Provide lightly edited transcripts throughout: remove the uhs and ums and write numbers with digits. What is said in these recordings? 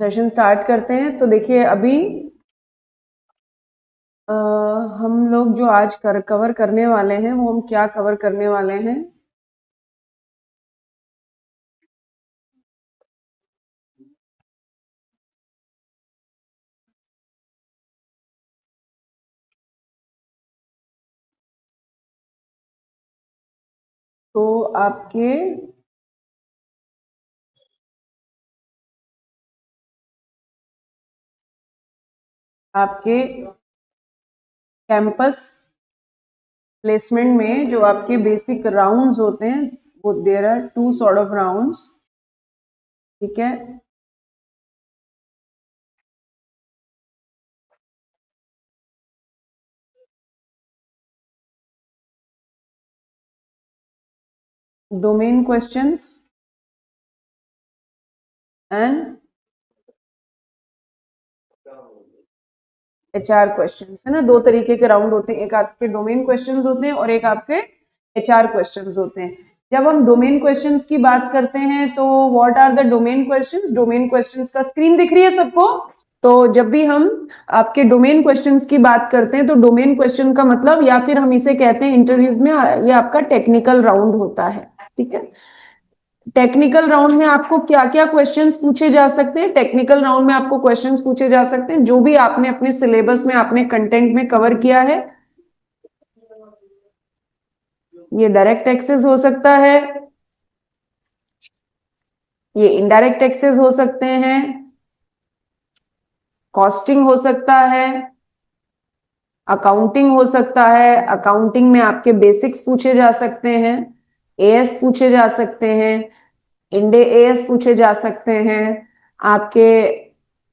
Session start करते हैं। तो देखिए अभी हम लोग जो आज कवर करने वाले हैं वो हम क्या कवर करने वाले हैं। तो आपके कैंपस प्लेसमेंट में जो आपके बेसिक राउंड्स होते हैं वो there are 2 sort of rounds. ठीक है, domain questions and HR questions, है ना। दो तरीके के राउंड होते हैं, एक आपके डोमेन क्वेश्चंस होते हैं और एक आपके एचआर क्वेश्चंस होते हैं। जब हम डोमेन क्वेश्चंस की बात करते हैं तो what are the domain questions? Domain questions का स्क्रीन दिख रही है सबको? तो जब भी हम आपके डोमेन क्वेश्चंस की बात करते हैं तो डोमेन क्वेश्चन का मतलब, या फिर हम इसे कहते हैं इंटरव्यूज में, ये आपका टेक्निकल राउंड होता है। ठीक है, टेक्निकल राउंड में आपको क्या क्या क्वेश्चंस पूछे जा सकते हैं? टेक्निकल राउंड में आपको क्वेश्चंस पूछे जा सकते हैं जो भी आपने अपने सिलेबस में, आपने कंटेंट में कवर किया है। ये डायरेक्ट एक्सेस हो सकता है, ये इनडायरेक्ट एक्सेस हो सकते हैं, कॉस्टिंग हो सकता है, अकाउंटिंग हो सकता है। अकाउंटिंग में आपके बेसिक्स पूछे जा सकते हैं, एएस पूछे जा सकते हैं, इंडे एएस पूछे जा सकते हैं। आपके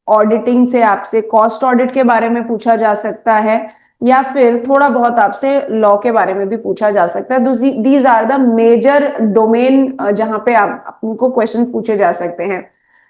ऑडिटिंग से आपसे कॉस्ट ऑडिट के बारे में पूछा जा सकता है, या फिर थोड़ा बहुत आपसे लॉ के बारे में भी पूछा जा सकता है। तो these are the major domain जहां पे आप आपको क्वेश्चन पूछे जा सकते हैं।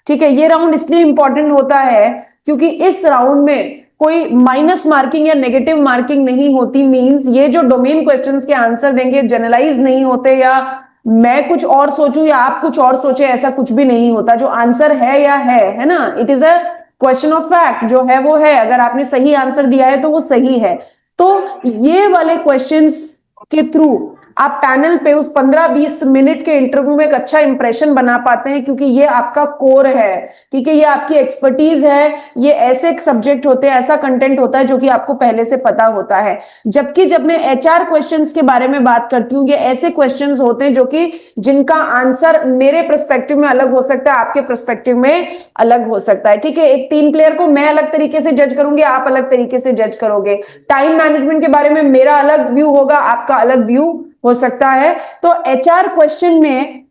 ठीक है, ये राउंड इसलिए इंपॉर्टेंट होता है क्योंकि इस राउंड में कोई माइनस मार्किंग या नेगेटिव मार्किंग नहीं होती। मींस ये जो डोमेन क्वेश्चंस के आंसर देंगे जनरलाइज नहीं होते, या मैं कुछ और सोचूं या आप कुछ और सोचे, ऐसा कुछ भी नहीं होता। जो आंसर है या है ना, it is a question of fact. जो है वो है, अगर आपने सही आंसर दिया है तो वो सही है। तो ये वाले क्वेश्चंस के थ्रू आप पैनल पे उस 15-20 मिनट के इंटरव्यू में एक अच्छा इंप्रेशन बना पाते हैं, क्योंकि ये आपका कोर है। ठीक है, ये आपकी एक्सपर्टीज है। ये ऐसे सब्जेक्ट होते हैं, ऐसा कंटेंट होता है जो कि आपको पहले से पता होता है। जबकि जब मैं एचआर क्वेश्चंस के बारे में बात करती हूँ, ये ऐसे क्वेश्चंस होते हैं जो कि जिनका आंसर मेरे पर्सपेक्टिव में अलग हो सकता है, आपके पर्सपेक्टिव में अलग हो सकता है। ठीक है, एक टीम प्लेयर को मैं अलग तरीके से जज करूंगी, आप अलग तरीके से जज करोगे। टाइम मैनेजमेंट के बारे में मेरा अलग व्यू होगा, आपका अलग व्यू हो सकता है। तो एचआर क्वेश्चन में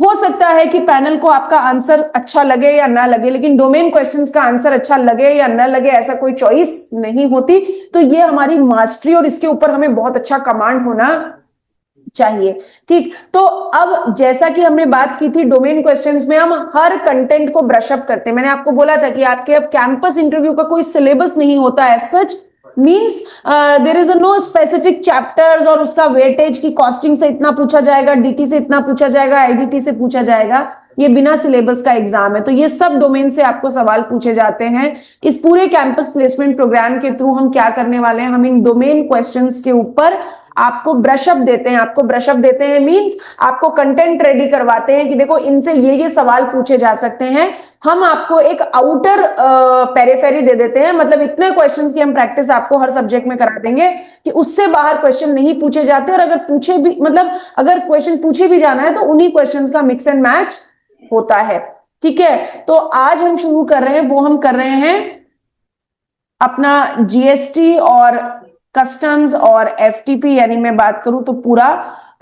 हो सकता है कि पैनल को आपका आंसर अच्छा लगे या ना लगे, लेकिन डोमेन क्वेश्चंस का आंसर अच्छा लगे या ना लगे ऐसा कोई चॉइस नहीं होती। तो ये हमारी मास्टरी और इसके ऊपर हमें बहुत अच्छा कमांड होना चाहिए। ठीक, तो अब जैसा कि हमने बात की थी, डोमेन क्वेश्चंस में हम हर कंटेंट को ब्रश अप करते हैं। मैंने आपको बोला था कि आपके अब कैंपस इंटरव्यू का कोई सिलेबस नहीं होता है सच। Means there is a no specific chapters और उसका वेटेज की कॉस्टिंग से इतना पूछा जाएगा, डीटी से इतना पूछा जाएगा, आईडीटी से पूछा जाएगा। ये बिना सिलेबस का एग्जाम है। तो ये सब डोमेन से आपको सवाल पूछे जाते हैं। इस पूरे कैंपस प्लेसमेंट प्रोग्राम के थ्रू हम क्या करने वाले हैं, हम इन डोमेन क्वेश्चंस के ऊपर आपको ब्रशअप देते हैं। आपको ब्रशअप देते हैं मींस आपको कंटेंट रेडी करवाते हैं कि देखो इनसे ये सवाल पूछे जा सकते हैं। हम आपको एक आउटर पेरिफेरी दे देते हैं, मतलब इतने क्वेश्चंस की हम प्रैक्टिस आपको हर सब्जेक्ट में करा देंगे कि उससे बाहर क्वेश्चन नहीं पूछे जाते। और अगर पूछे भी, मतलब अगर क्वेश्चन पूछे भी जाना है तो उन्हीं क्वेश्चंस का मिक्स एंड मैच होता है। ठीक है, तो आज हम शुरू कर रहे हैं, वो हम कर रहे हैं अपना जीएसटी और कस्टम्स और एफटीपी, यानी मैं बात करूं तो पूरा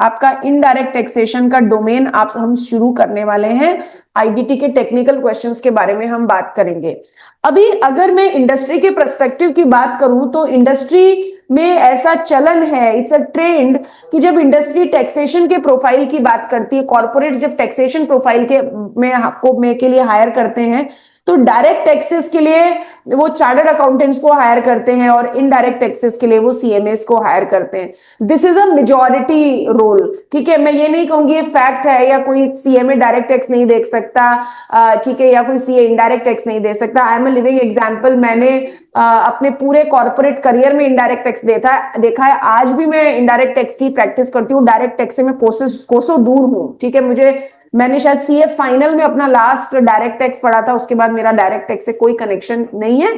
आपका इनडायरेक्ट टैक्सेशन का डोमेन आप हम शुरू करने वाले हैं। आईडीटी के टेक्निकल क्वेश्चंस के बारे में हम बात करेंगे। अभी अगर मैं इंडस्ट्री के पर्सपेक्टिव की बात करूं तो इंडस्ट्री में ऐसा चलन है, इट्स अ ट्रेंड, कि जब इंडस्ट्री टैक्सेशन के प्रोफाइल की बात करती है, कॉर्पोरेट जब टैक्सेशन प्रोफाइल के में आपको के लिए हायर करते हैं, तो डायरेक्ट टैक्सेस के लिए वो चार्टर्ड अकाउंटेंट्स को हायर करते हैं और इनडायरेक्ट टैक्सेस के लिए वो सीएमएस को हायर करते हैं। This is a majority role, ठीक है। मैं ये नहीं कहूंगी ये फैक्ट है या कोई सीएमए डायरेक्ट टैक्स नहीं देख सकता, ठीक है, या कोई सीए इनडायरेक्ट टैक्स नहीं दे सकता। I am a living example. मैंने अपने पूरे कॉर्पोरेट करियर में इनडायरेक्ट टैक्स देखा है। आज भी मैं इनडायरेक्ट टैक्स की प्रैक्टिस करती हूँ। डायरेक्ट टैक्स से मैं कोसों दूर हूँ, ठीक है। मैंने शायद सीए फाइनल में अपना लास्ट डायरेक्ट टैक्स पढ़ा था, उसके बाद मेरा डायरेक्ट टैक्स से कोई कनेक्शन नहीं है।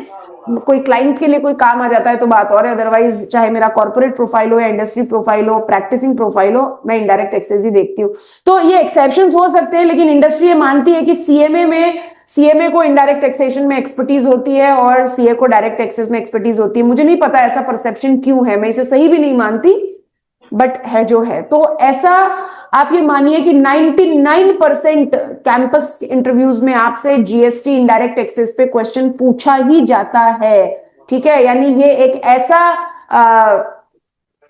कोई क्लाइंट के लिए कोई काम आ जाता है तो बात और है, अदरवाइज चाहे मेरा कॉर्पोरेट प्रोफाइल हो या इंडस्ट्री प्रोफाइल हो, प्रैक्टिसिंग प्रोफाइल हो, मैं इनडायरेक्ट टैक्सेस ही देखती हूँ। तो ये एक्सेप्शंस हो सकते हैं, लेकिन इंडस्ट्री ये मानती है कि सीएमए को इनडायरेक्ट टैक्सेशन में एक्सपर्टीज होती है और सीए को डायरेक्ट टैक्सेस में एक्सपर्टीज होती है। मुझे नहीं पता ऐसा परसेप्शन क्यों है, मैं इसे सही भी नहीं मानती, बट है जो है। तो ऐसा आप ये मानिए कि 99% कैंपस इंटरव्यूज में आपसे जीएसटी इनडायरेक्ट टैक्सेस पे क्वेश्चन पूछा ही जाता है, ठीक है। यानी ये एक ऐसा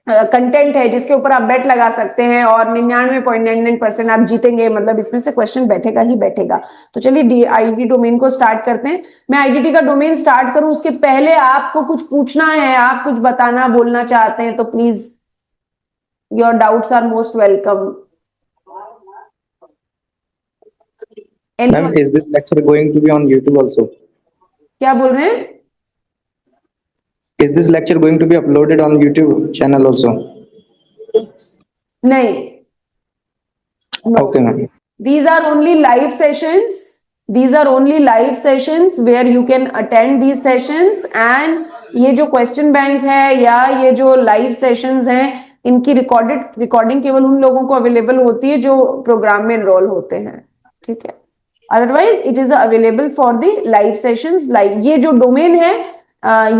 कंटेंट है जिसके ऊपर आप बेट लगा सकते हैं और 99.99% आप जीतेंगे, मतलब इसमें से क्वेश्चन बैठेगा ही बैठेगा। तो चलिए आईडी डोमेन को स्टार्ट करते हैं। मैं आईडीटी का डोमेन स्टार्ट करूं उसके पहले आपको कुछ पूछना है, आप कुछ बताना बोलना चाहते हैं तो please, your doubts are most welcome. Ma'am, is this lecture going to be on YouTube also? क्या बोल रहे हैं? Is this lecture going to be uploaded on YouTube channel also? नहीं, no. Okay, ma'am. These are only live sessions. These are only live sessions where you can attend these sessions, and ये जो question bank है या ये जो live sessions हैं, इनकी recording केवल उन लोगों को अवेलेबल होती है जो प्रोग्राम में एनरोल होते हैं, ठीक है। Otherwise it is available for the live sessions. ये जो डोमेन है,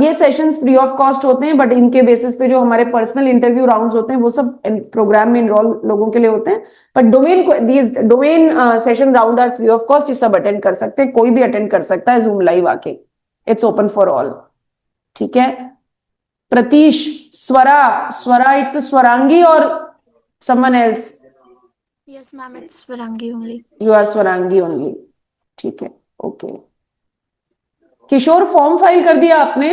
ये सेशंस फ्री ऑफ कॉस्ट होते हैं, बट इनके बेसिस पे जो हमारे पर्सनल इंटरव्यू राउंड्स होते हैं वो सब प्रोग्राम में इनरोल लोगों के लिए होते हैं। But domain session round are free of cost, ये सब अटेंड कर सकते हैं, कोई भी अटेंड कर सकता है जूम लाइव आके, इट्स ओपन फॉर ऑल, ठीक है। प्रतीश, स्वरा इट्स स्वरांगी और someone else? Yes, ma'am, it's Varangi only. You are Swarangi only, ठीक है, ओके। किशोर, फॉर्म फाइल कर दिया आपने?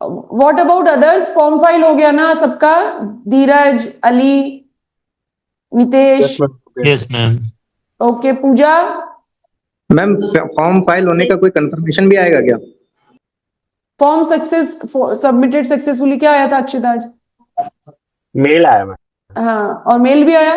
What about others? Form file हो गया ना सबका? Dheeraj, Ali, Nitesh? Yes ma'am. Okay, Pooja? Ma'am, form file होने का कोई कंफर्मेशन भी आएगा क्या? फॉर्म सबमिटेड सक्सेसफुली, क्या आया था अक्षित आज? मेल आया मैम। हाँ, और मेल भी आया?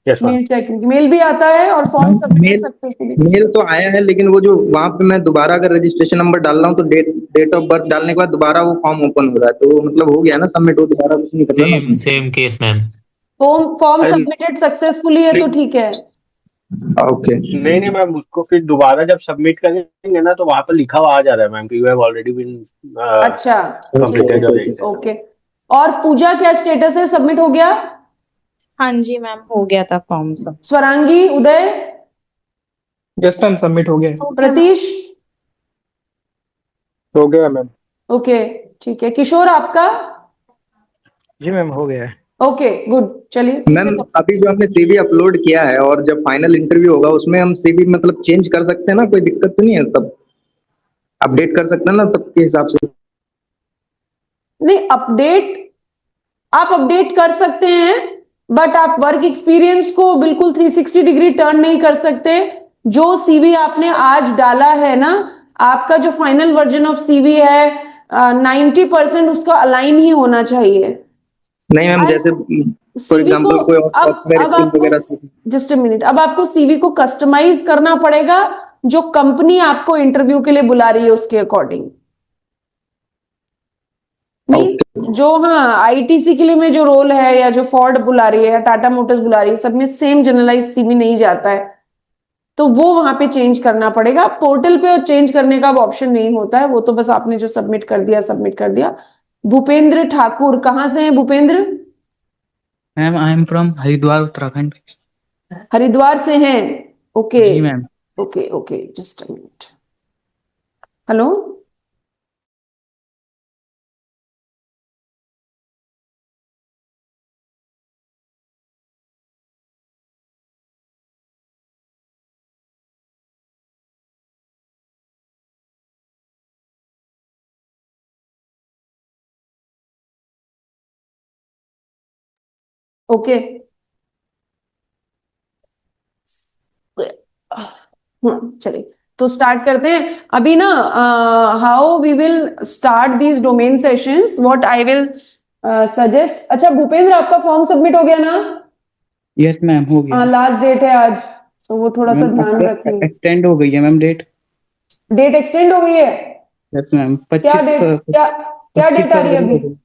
Yes ma'am. Mail check, mail भी आता है और फॉर्म सबमिटेड सक्सेसफुली? मेल तो आया है, लेकिन वो जो वहाँ पे मैं दोबारा अगर रजिस्ट्रेशन नंबर डाल रहा हूँ तो डेट ऑफ बर्थ डालने के बाद दोबारा वो फॉर्म ओपन हो रहा है, तो मतलब हो गया ना सबमिट, वो दोबारा कुछ नहीं करना ना? Same case ma'am. Form submitted successfully है तो ठीक है। ओके। नहीं मैम, उसको फिर दोबारा जब सबमिट करेंगे ना तो वहाँ पर लिखा हुआ आ जा रहा है मैम कि यू हैव ऑलरेडी बीन अच्छा, कंप्लीटेड योर रजिस्ट्रेशन। ओके। और पूजा, क्या स्टेटस है? सबमिट हो गया? हाँ जी मैम, हो गया था फॉर्म सब। स्वरांगी, उदय? यस मैम, सबमिट हो गया। प्रतीश? हो गया मैम। ओके, ठीक है। किशोर, आपका? जी मैम, हो गया है। ओके, गुड, चलिए ठीक मैम, है। अभी जो हमने सीवी अपलोड किया है और जब फाइनल इंटरव्यू होगा उसमें हम सीवी मतलब चेंज कर सकते हैं ना? कोई दिक्कत तो नहीं है? तब अपडेट कर सकते हैं ना तब के हिसाब से? नहीं, आप अपडेट कर सकते हैं, बट आप वर्क एक्सपीरियंस को बिल्कुल 360 डिग्री टर्न नहीं कर सकते। जो सीवी आपने आज डाला है ना, आपका जो फाइनल वर्जन ऑफ सीवी है, 90% उसका अलाइन ही होना चाहिए। नहीं मैम, जैसे फॉर सीवी को एग्जांपल कोई सॉफ्टवेयर अब स्किल आपको, वगैरह। जस्ट अ मिनट, अब आपको सीवी को कस्टमाइज करना पड़ेगा जो कंपनी आपको इंटरव्यू के लिए बुला रही है उसके अकॉर्डिंग। मीन्स जो, हाँ, आईटीसी के लिए में जो रोल है या जो फोर्ड बुला रही है या टाटा मोटर्स बुला रही है, सब में सेम जनरलाइज सीवी नहीं जाता है, तो वो वहां पे चेंज करना पड़ेगा। पोर्टल पे और चेंज करने का ऑप्शन नहीं होता है, वो तो बस आपने जो सबमिट कर दिया। भूपेंद्र ठाकुर, कहाँ से हैं Bhupendra? Ma'am, I am from Haridwar, Uttarakhand. Haridwar से हैं? ओके, जी ma'am. Okay okay, just a minute. Hello. Okay, चलिए तो स्टार्ट करते हैं अभी ना। How we will start these domain sessions, what I will suggest. अच्छा भूपेंद्र, आपका फॉर्म सबमिट हो गया ना? यस मैम, हो गया हाँ, है। लास्ट डेट है आज, तो वो थोड़ा सा मैम अब ध्यान तो रखिए। एक्सटेंड हो गई है मैम डेट। डेट एक्सटेंड हो गई है? यस मैम, क्या 25 डेट, क्या डेट 25 आ रही है फरवरी अभी? हो गई।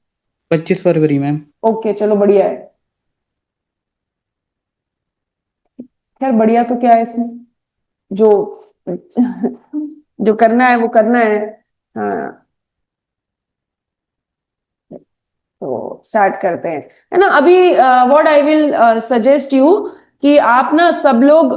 25 फरवरी मैम। ओके चलो बढ़िया है। खैर बढ़िया तो क्या है इसमें, जो जो करना है वो करना है। हाँ, तो स्टार्ट करते हैं, है ना। अभी what I will suggest you कि आप ना सब लोग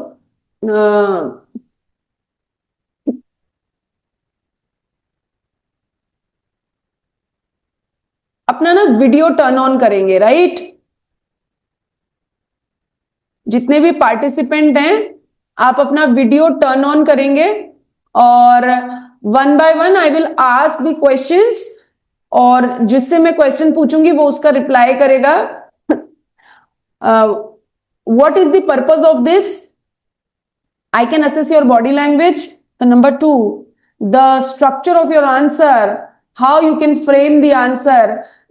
अपना ना वीडियो टर्न ऑन करेंगे, राइट? जितने भी पार्टिसिपेंट हैं आप अपना वीडियो टर्न ऑन करेंगे और one by one I will ask the questions, और जिससे मैं क्वेश्चन पूछूंगी वो उसका रिप्लाई करेगा। What is the purpose of this? I can assess your body language. The number two, the structure of your answer, how you can frame the answer.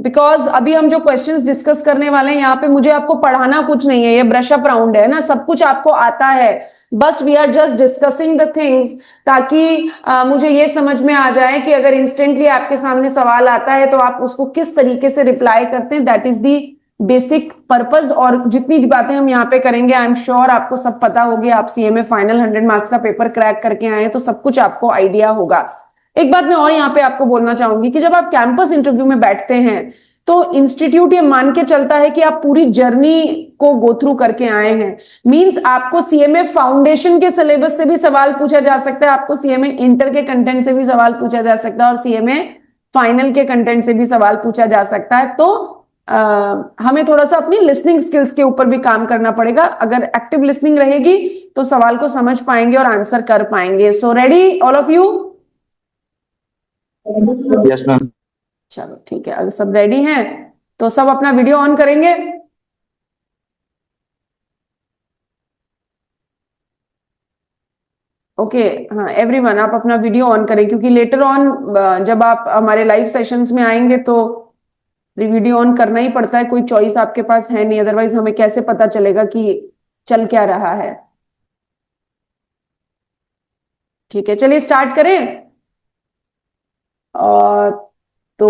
Because अभी हम जो questions discuss करने वाले हैं यहाँ पे मुझे आपको पढ़ाना कुछ नहीं है, ये ब्रश अप राउंड है ना, सब कुछ आपको आता है, बस we are just discussing the things, ताकि मुझे ये समझ में आ जाए कि अगर इंस्टेंटली आपके सामने सवाल आता है तो आप उसको किस तरीके से रिप्लाई करते हैं। That is the basic purpose. और जितनी बातें हम यहाँ पे करेंगे आई एम श्योर आपको सब पता होगी। आप सीएमए फाइनल 100 मार्क्स का पेपर क्रैक करके आए हैं तो सब कुछ आपको आइडिया होगा। एक बात मैं और यहाँ पे आपको बोलना चाहूंगी कि जब आप कैंपस इंटरव्यू में बैठते हैं तो इंस्टीट्यूट ये मान के चलता है कि आप पूरी जर्नी को गो थ्रू करके आए हैं। मींस आपको सीएमए फाउंडेशन के सिलेबस से भी सवाल पूछा जा सकता है, आपको सीएमए इंटर के कंटेंट से भी सवाल पूछा जा सकता है, और सीएमए फाइनल के कंटेंट से भी सवाल पूछा जा सकता है। तो हमें थोड़ा सा अपनी लिसनिंग स्किल्स के ऊपर भी काम करना पड़ेगा। अगर एक्टिव लिसनिंग रहेगी तो सवाल को समझ पाएंगे और आंसर कर पाएंगे। So ready all of you? Yes ma'am. चलो ठीक है, अगर सब रेडी हैं तो सब अपना वीडियो ऑन करेंगे। ओके, हाँ एवरीवन आप अपना वीडियो ऑन करें, क्योंकि लेटर ऑन जब आप हमारे लाइव सेशंस में आएंगे तो वीडियो ऑन करना ही पड़ता है, कोई चॉइस आपके पास है नहीं, अदरवाइज हमें कैसे पता चलेगा कि चल क्या रहा है। ठीक है चलिए स्टार्ट करें। और तो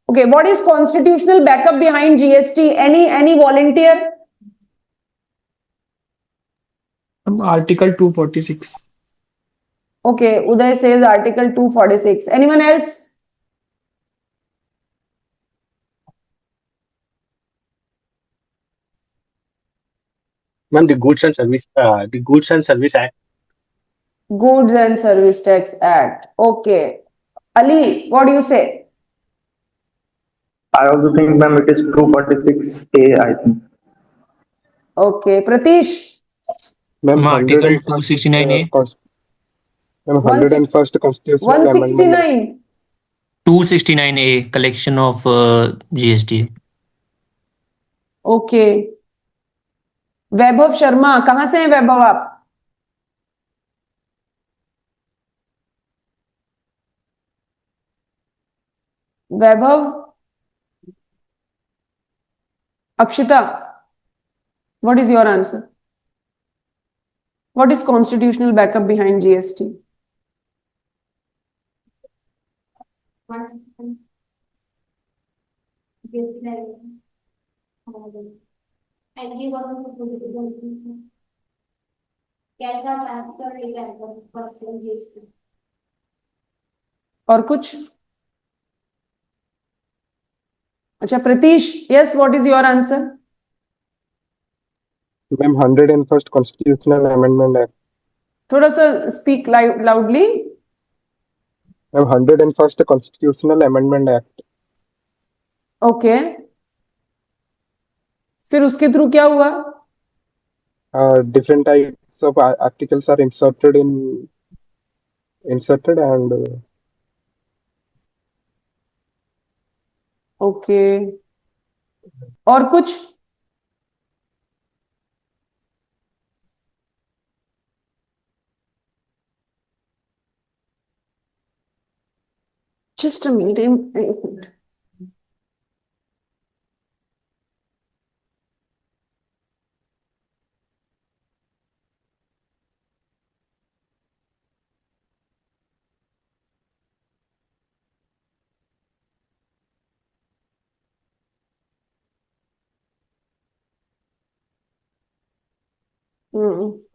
okay, what is constitutional backup behind GST? Any volunteer? Article 246। Okay, Uday says article 246। Anyone else? Ma'am, the Goods and Service Act. Goods and Service Tax Act. Okay. Ali, what do you say? I also think, ma'am, it is 246A, I think. Okay. Pratish? Ma'am Article 101st 269A. Ma'am 101st constitutional amendment 169. 269A, collection of GST. Okay. वैभव शर्मा, कहां से हैं वैभव आप? वैभव? Akshita, what is your answer? What is constitutional backup behind GST? और कुछ? अच्छा Pratish, yes, what is your answer? Ma'am 101st constitutional amendment act. थोड़ा सा speak loudly. Ma'am 101st constitutional amendment act. Okay, फिर उसके थ्रू क्या हुआ? Different types of articles are inserted and okay, और कुछ? जस्ट अ मिनट, एक minute.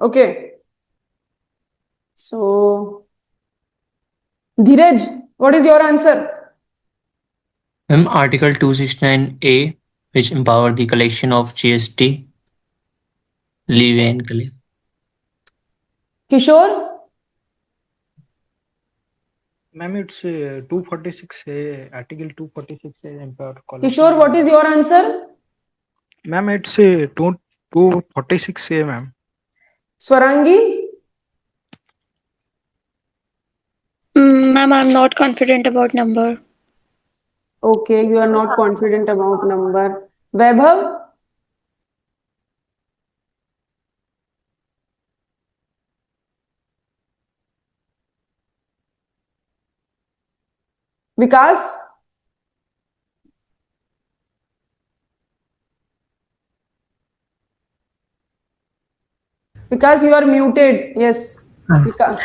Okay, so Dheeraj, what is your answer? Ma'am, Article 269A, which empower the collection of GST, leeway and collect. Kishore? Ma'am, it's 246A, Article 246A, empowered collection. Kishore, what is your answer? Ma'am, it's 246A, ma'am. Swarangi? Ma'am, I'm not confident about number. Okay, you are not confident about number. Vaibhav? Vikas? Vikas, you are muted. Yes. विकास?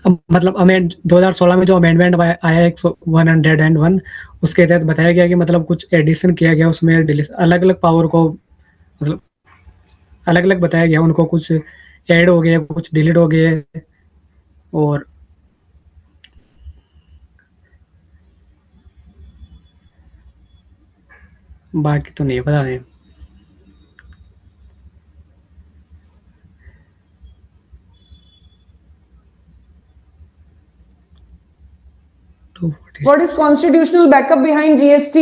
मतलब amend 2016 में जो amendment आया 101 उसके तहत बताया गया कि मतलब कुछ एडिशन किया गया उसमें अलग अलग पावर को मतलब अलग अलग बताया गया, उनको कुछ ऐड हो गए, कुछ डिलीट हो गए, और बाकी तो नहीं पता है। What is constitutional backup behind GST?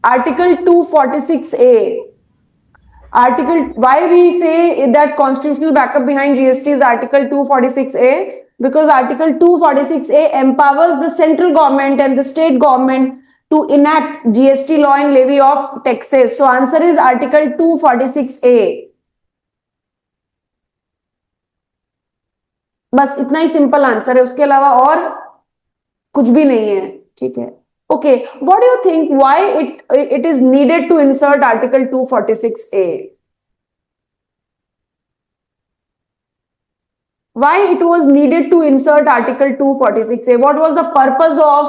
Article 246A. Why we say that constitutional backup behind GST is Article 246A? Because Article 246A empowers the central government and the state government to enact GST law and levy of taxes. So answer is Article 246A. बस इतना ही simple answer है, उसके अलावा और कुछ भी नहीं है। ठीक है, okay, what do you think why it is needed to insert article 246A? Why it was needed to insert Article 246A? What was the purpose of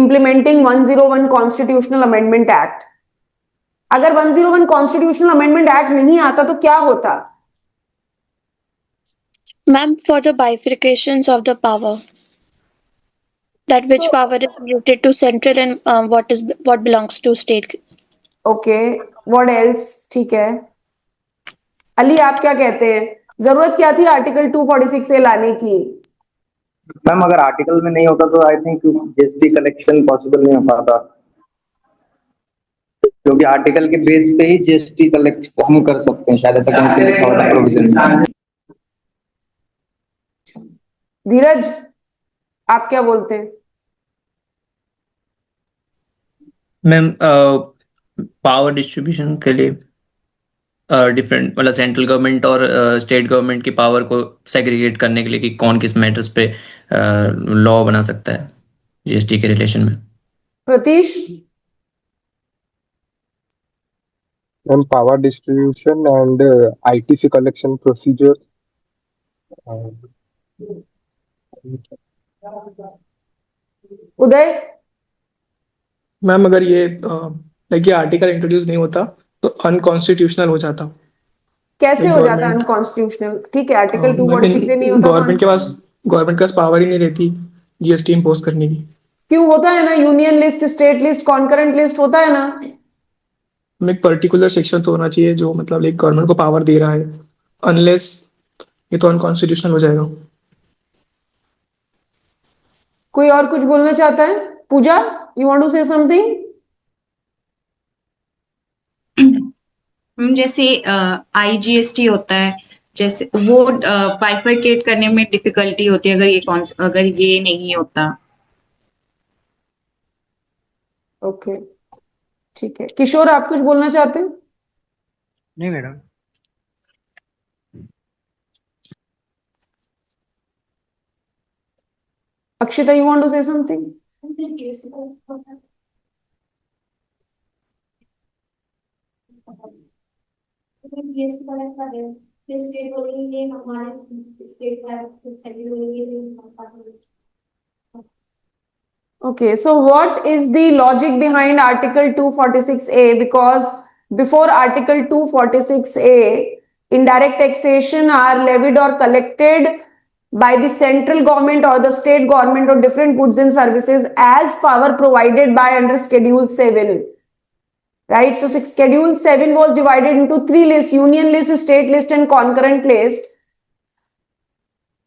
implementing 101 Constitutional Amendment Act? अगर 101 Constitutional Amendment Act नहीं आता तो क्या होता? Ma'am, for the bifurcations of the power, that which power is related to central and what belongs to state. Okay, what else? ठीक है, अली आप क्या कहते हैं, जरूरत क्या थी आर्टिकल 246A लाने की? मैम अगर आर्टिकल में नहीं होता तो I think GST collection possible नहीं हो पाता, क्योंकि आर्टिकल के बेस पे ही जीएसटी कलेक्ट हम कर सकते हैं, शायद ऐसा कहीं लिखा होता है प्रोविजन। धीरज, आप क्या बोलते हैं? मैम, पावर डिस्ट्रीब्यूशन के लिए डिफरेंट मतलब सेंट्रल गवर्नमेंट और स्टेट गवर्नमेंट की पावर को सेग्रीगेट करने के लिए कि कौन किस मैटर्स पे लॉ बना सकता है जीएसटी के रिलेशन में। Pratish? And power distribution and ITC collection procedures. Uday? Ma'am अगर ये आर्टिकल इंट्रोड्यूस नहीं होता तो अनकॉन्स्टिट्यूशनल हो जाता। कैसे हो जाता अनकॉन्स्टिट्यूशनल? ठीक है, आर्टिकल 246 से नहीं होता। गवर्नमेंट के पास पावर ही नहीं रहती जीएसटी इंपोज करने की। क्यों? होता है ना, union list, state list, concurrent list होता है ना। एक पर्टिकुलर सेक्शन तो होना चाहिए जो मतलब एक गवर्नमेंट को पावर दे रहा है, अनलेस ये तो अनकॉन्स्टिट्यूशनल हो जाएगा। कोई और कुछ बोलना चाहता है? Pooja, you want to say something? जैसे आईजीएसटी होता है, जैसे वो बाइफरकेट करने में डिफिकल्टी होती है अगर ये नहीं होता। ओके, ठीक है, किशोर आप कुछ बोलना चाहते हैं? नहीं madam. Akshita, you want to say something? Okay, so what is the logic behind Article 246A? Because before Article 246A, indirect taxation are levied or collected by the central government or the state government or different goods and services as power provided by under Schedule 7. Right? So Schedule 7 was divided into three lists: union list, state list, and concurrent list.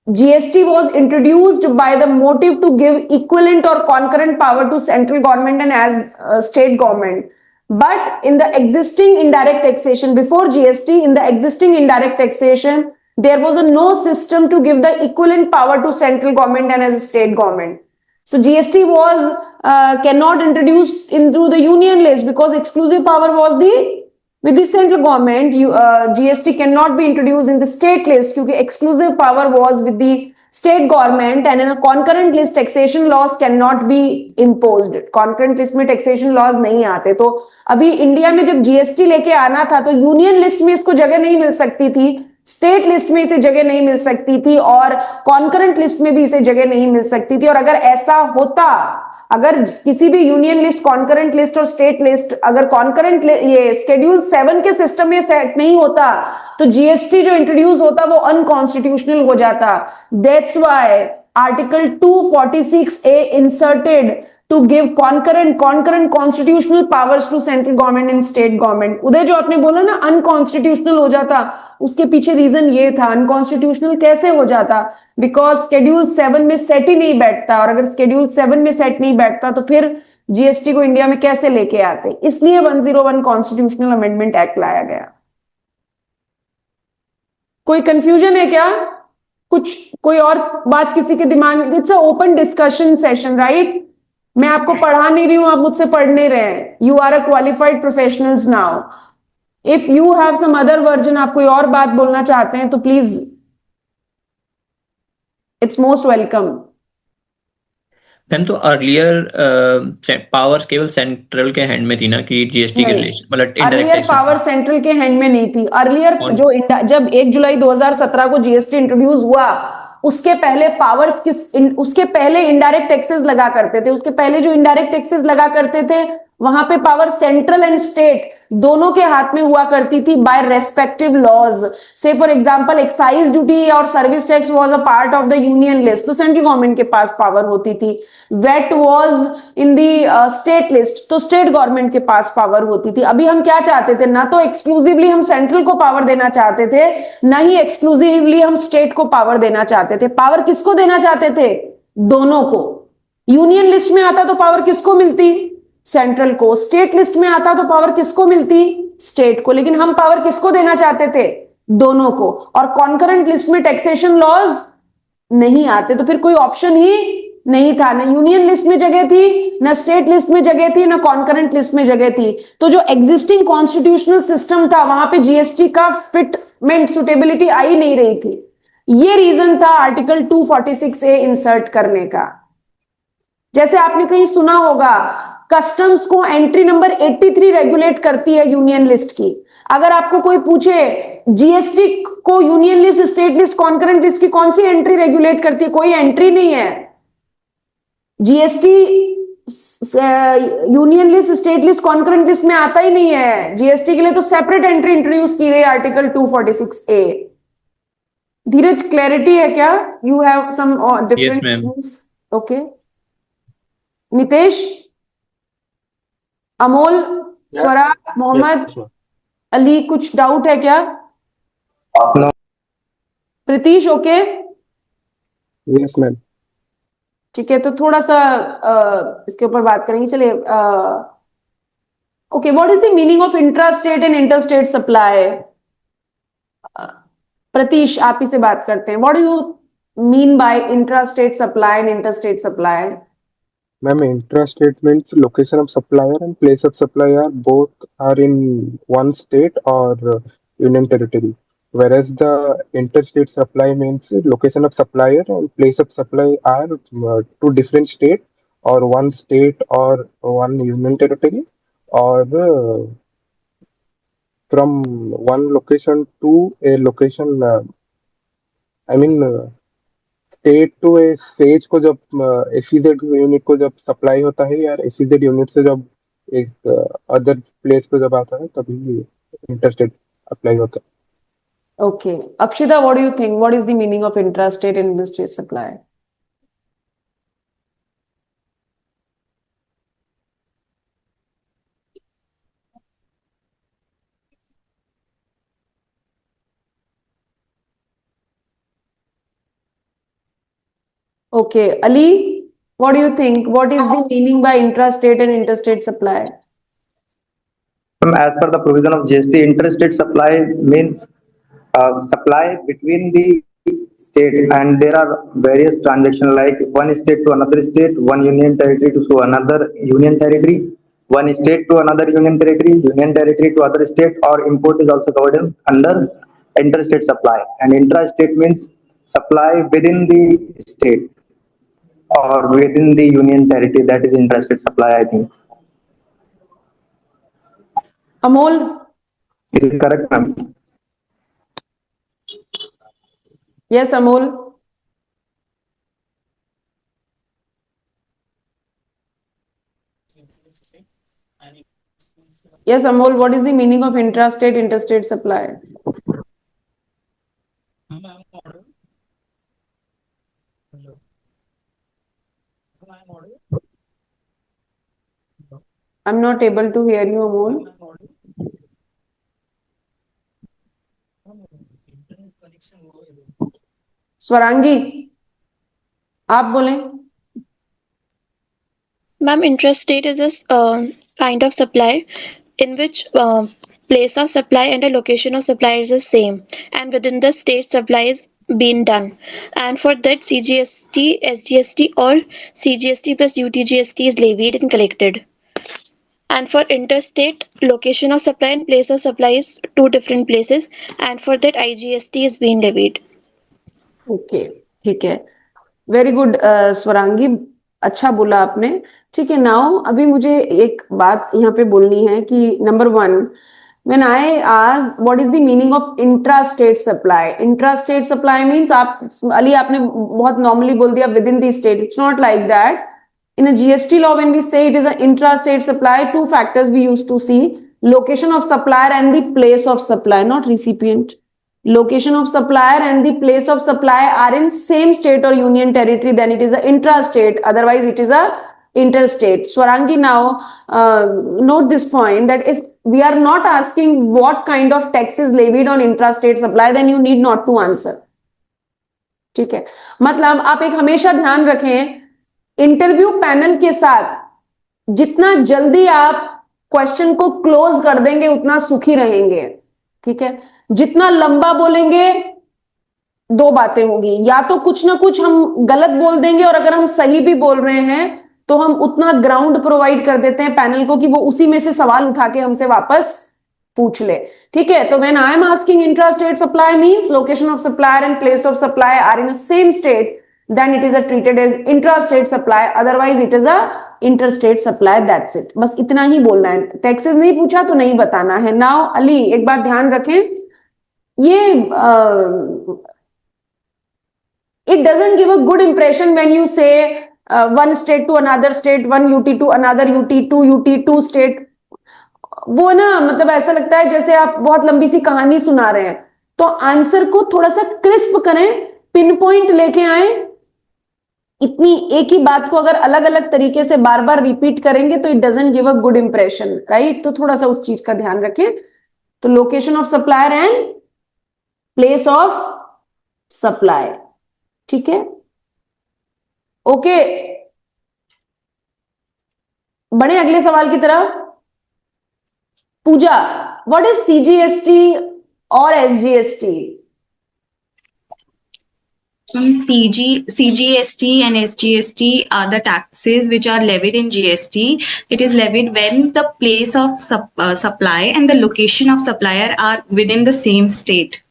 GST was introduced by the motive to give equivalent or concurrent power to central government and as state government. But in the existing indirect taxation, before GST, in the existing indirect taxation, there was no system to give the equivalent power to central government and as a state government. So GST was cannot introduce into the union list because exclusive power was with the central government. GST cannot be introduced in the state list because exclusive power was with the state government, and in a concurrent list taxation laws cannot be imposed. Concurrent list में taxation laws नहीं आते. तो अभी India में जब GST लेके आना था तो यूनियन लिस्ट में इसको जगह नहीं मिल सकती थी, स्टेट लिस्ट में इसे जगह नहीं मिल सकती थी, और कॉन्करेंट लिस्ट में भी इसे जगह नहीं मिल सकती थी. और अगर ऐसा होता, अगर किसी भी यूनियन लिस्ट, कॉन्करेंट लिस्ट और स्टेट लिस्ट अगर कॉन्करेंट ये स्केड्यूल 7 के सिस्टम में सेट नहीं होता तो जीएसटी जो इंट्रोड्यूस होता वो अनकॉन्स्टिट्यूशनल हो जाता. That's why article 246A inserted to give concurrent constitutional powers to central government and state government. उदय जो आपने बोला ना अनकॉन्स्टिट्यूशनल हो जाता, उसके पीछे रीजन ये था. अनकॉन्स्टिट्यूशनल कैसे हो जाता? बिकॉज स्केड्यूल 7 में सेट ही नहीं बैठता, और अगर स्केड्यूल 7 में सेट नहीं बैठता तो फिर जीएसटी को इंडिया में कैसे लेके आते? इसलिए 101 कॉन्स्टिट्यूशनल अमेंडमेंट एक्ट लाया गया. कोई कंफ्यूजन है क्या? कुछ कोई और बात किसी के दिमाग में? It's a open discussion session, right? मैं आपको पढ़ा नहीं रही हूं, आप मुझसे पढ़ नहीं रहे हैं. You are a qualified professionals now. If you have some other version, आप कोई और बात बोलना चाहते हैं तो please, it's most welcome. Ma'am तो अर्लियर पावर्स केवल सेंट्रल के हैंड में थी ना कि जीएसटी के रिलेशन, मतलब अर्लियर पावर सेंट्रल के हैंड में नहीं थी. अर्लियर जो जब 1 जुलाई 2017 को जीएसटी इंट्रोड्यूस हुआ, उसके पहले पावर्स उसके पहले इनडायरेक्ट टैक्सेस लगा करते थे. उसके पहले जो इनडायरेक्ट टैक्सेस लगा करते थे वहां पे पावर सेंट्रल एंड स्टेट दोनों के हाथ में हुआ करती थी बाय रेस्पेक्टिव लॉज. से फॉर एग्जांपल एक्साइज ड्यूटी और service tax was a part of the union list, तो सेंट्रल गवर्नमेंट के पास पावर होती थी. Wait was in the state list, तो स्टेट गवर्नमेंट के पास पावर होती थी. अभी हम क्या चाहते थे? ना तो एक्सक्लूसिवली हम सेंट्रल को पावर देना चाहते थे, ना ही एक्सक्लूसिवली हम स्टेट को पावर देना चाहते थे. पावर किसको देना चाहते थे? दोनों को. यूनियन लिस्ट में आता तो पावर किसको मिलती? सेंट्रल को. स्टेट लिस्ट में आता तो पावर किसको मिलती? स्टेट को. लेकिन हम पावर किसको देना चाहते थे? दोनों को. और कॉन्करेंट लिस्ट में टैक्सेशन लॉज नहीं आते, तो फिर कोई ऑप्शन ही नहीं था. ना यूनियन लिस्ट में जगह थी, ना स्टेट लिस्ट में जगह थी, ना कॉन्करेंट लिस्ट में जगह थी. तो जो एग्जिस्टिंग कॉन्स्टिट्यूशनल सिस्टम था वहां पे जीएसटी का फिटमेंट, सुटेबिलिटी आ ही नहीं रही थी. ये रीजन था आर्टिकल 246A इंसर्ट करने का. जैसे आपने कहीं सुना होगा, कस्टम्स को एंट्री नंबर 83 रेगुलेट करती है यूनियन लिस्ट की. अगर आपको कोई पूछे जीएसटी को union list, state list, concurrent list की कौन सी एंट्री रेगुलेट करती है? कोई एंट्री नहीं है. GST union list, state list, concurrent list में आता ही नहीं है. जीएसटी के लिए तो सेपरेट एंट्री इंट्रोड्यूस की गई आर्टिकल 246A. धीरज, क्लैरिटी है क्या? You have some different views? Okay. Nitesh, Amol, Swara, Mohammed, Ali, कुछ डाउट है क्या? प्रीतीश, ओके? Yes ma'am. ठीक है, तो थोड़ा सा इसके ऊपर बात करेंगे. चलिए. Okay, what is the meaning of intra state and inter state supply? Pratish, आप ही से बात करते हैं. What do you mean by intra state supply and inter state supply? Ma'am, intrastate means location of supplier and place of supplier both are in one state or union territory. Whereas the interstate supply means location of supplier and place of supply are two different state or one state or one union territory or from one location to a location. I mean. State to a stage को जब SEZ unit को जब supply होता है या SEZ unit से जब एक अदर प्लेस पे जब आता है तभी इंटरस्टेट अप्लाई होता है। Okay. Akshita, what do you think? What is the meaning of intrastate and interstate supply? Okay. Ali, what do you think? What is the meaning by intrastate and interstate supply? As per the provision of GST, interstate supply means supply between the state, and there are various transactions like one state to another state, one union territory to another union territory, one state to another union territory to other state, or import is also covered under interstate supply. And intrastate means supply within the state or within the union territory. That is intrastate supply, I think. Amol? Is it correct, ma'am? Yes, Amol? Yes, Amol, what is the meaning of intrastate, interstate supply? I'm not able to hear you, Amol. Swarangi, आप बोलें। Ma'am, intrastate is a kind of supply in which place of supply and a location of supply is the same, and within the state supply is being done. And for that, CGST, SGST, or CGST plus UTGST is levied and collected. And for interstate, location of supply and place of supply is two different places, and for that, IGST is being levied. Okay, ठीक है, very good Swarangi, अच्छा बोला आपने। ठीक है, now अभी मुझे एक बात यहाँ पे बोलनी है कि number one, when I ask what is the meaning of intrastate supply. Intrastate supply means, आप अली आपने बहुत नॉर्मली बोल दिया with in the state, it's not like that. In a GST law, when we say it is an intrastate supply, two factors we used to see: location of supplier and the place of supply, not recipient. Location of supplier and the place of supply are in same state or union territory, then it is a intrastate, otherwise it is a interstate. Swarangi, now note this point, that if we are not asking what kind of tax is levied on intrastate supply, then you need not to answer. ठीक है, मतलब आप एक हमेशा ध्यान रखें, interview panel के साथ जितना जल्दी आप क्वेश्चन को क्लोज कर देंगे उतना सुखी रहेंगे। ठीक है, जितना लंबा बोलेंगे दो बातें होगी, या तो कुछ ना कुछ हम गलत बोल देंगे, और अगर हम सही भी बोल रहे हैं तो हम उतना ग्राउंड प्रोवाइड कर देते हैं पैनल को कि वो उसी में से सवाल उठा के हमसे वापस पूछ ले। ठीक है, तो when I am asking intrastate supply means location of supplier and place of supply are in same state, then it is a treated as intrastate supply, otherwise it is a interstate supply. That's it, बस इतना ही बोलना है। Taxes नहीं पूछा तो नहीं बताना है। नाउ अली, एक बात ध्यान रखें, ये it doesn't give a good impression when you say one state to another state, one UT to another UT, two UT, two state, वो ना मतलब ऐसा लगता है जैसे आप बहुत लंबी सी कहानी सुना रहे हैं। तो आंसर को थोड़ा सा क्रिस्प करें, पिन पॉइंट लेके आए। इतनी एक ही बात को अगर अलग अलग तरीके से बार बार रिपीट करेंगे तो it doesn't give a good impression, right? तो थोड़ा सा उस चीज का ध्यान रखें। तो location of supplier and place of supply, ठीक है, ओके। बढ़े अगले सवाल की तरफ। पूजा, व्हाट इज सीजीएसटी और SGST? CGST and SGST are the taxes which are levied in GST. It is levied when the place of supply and the location of supplier are within the same state.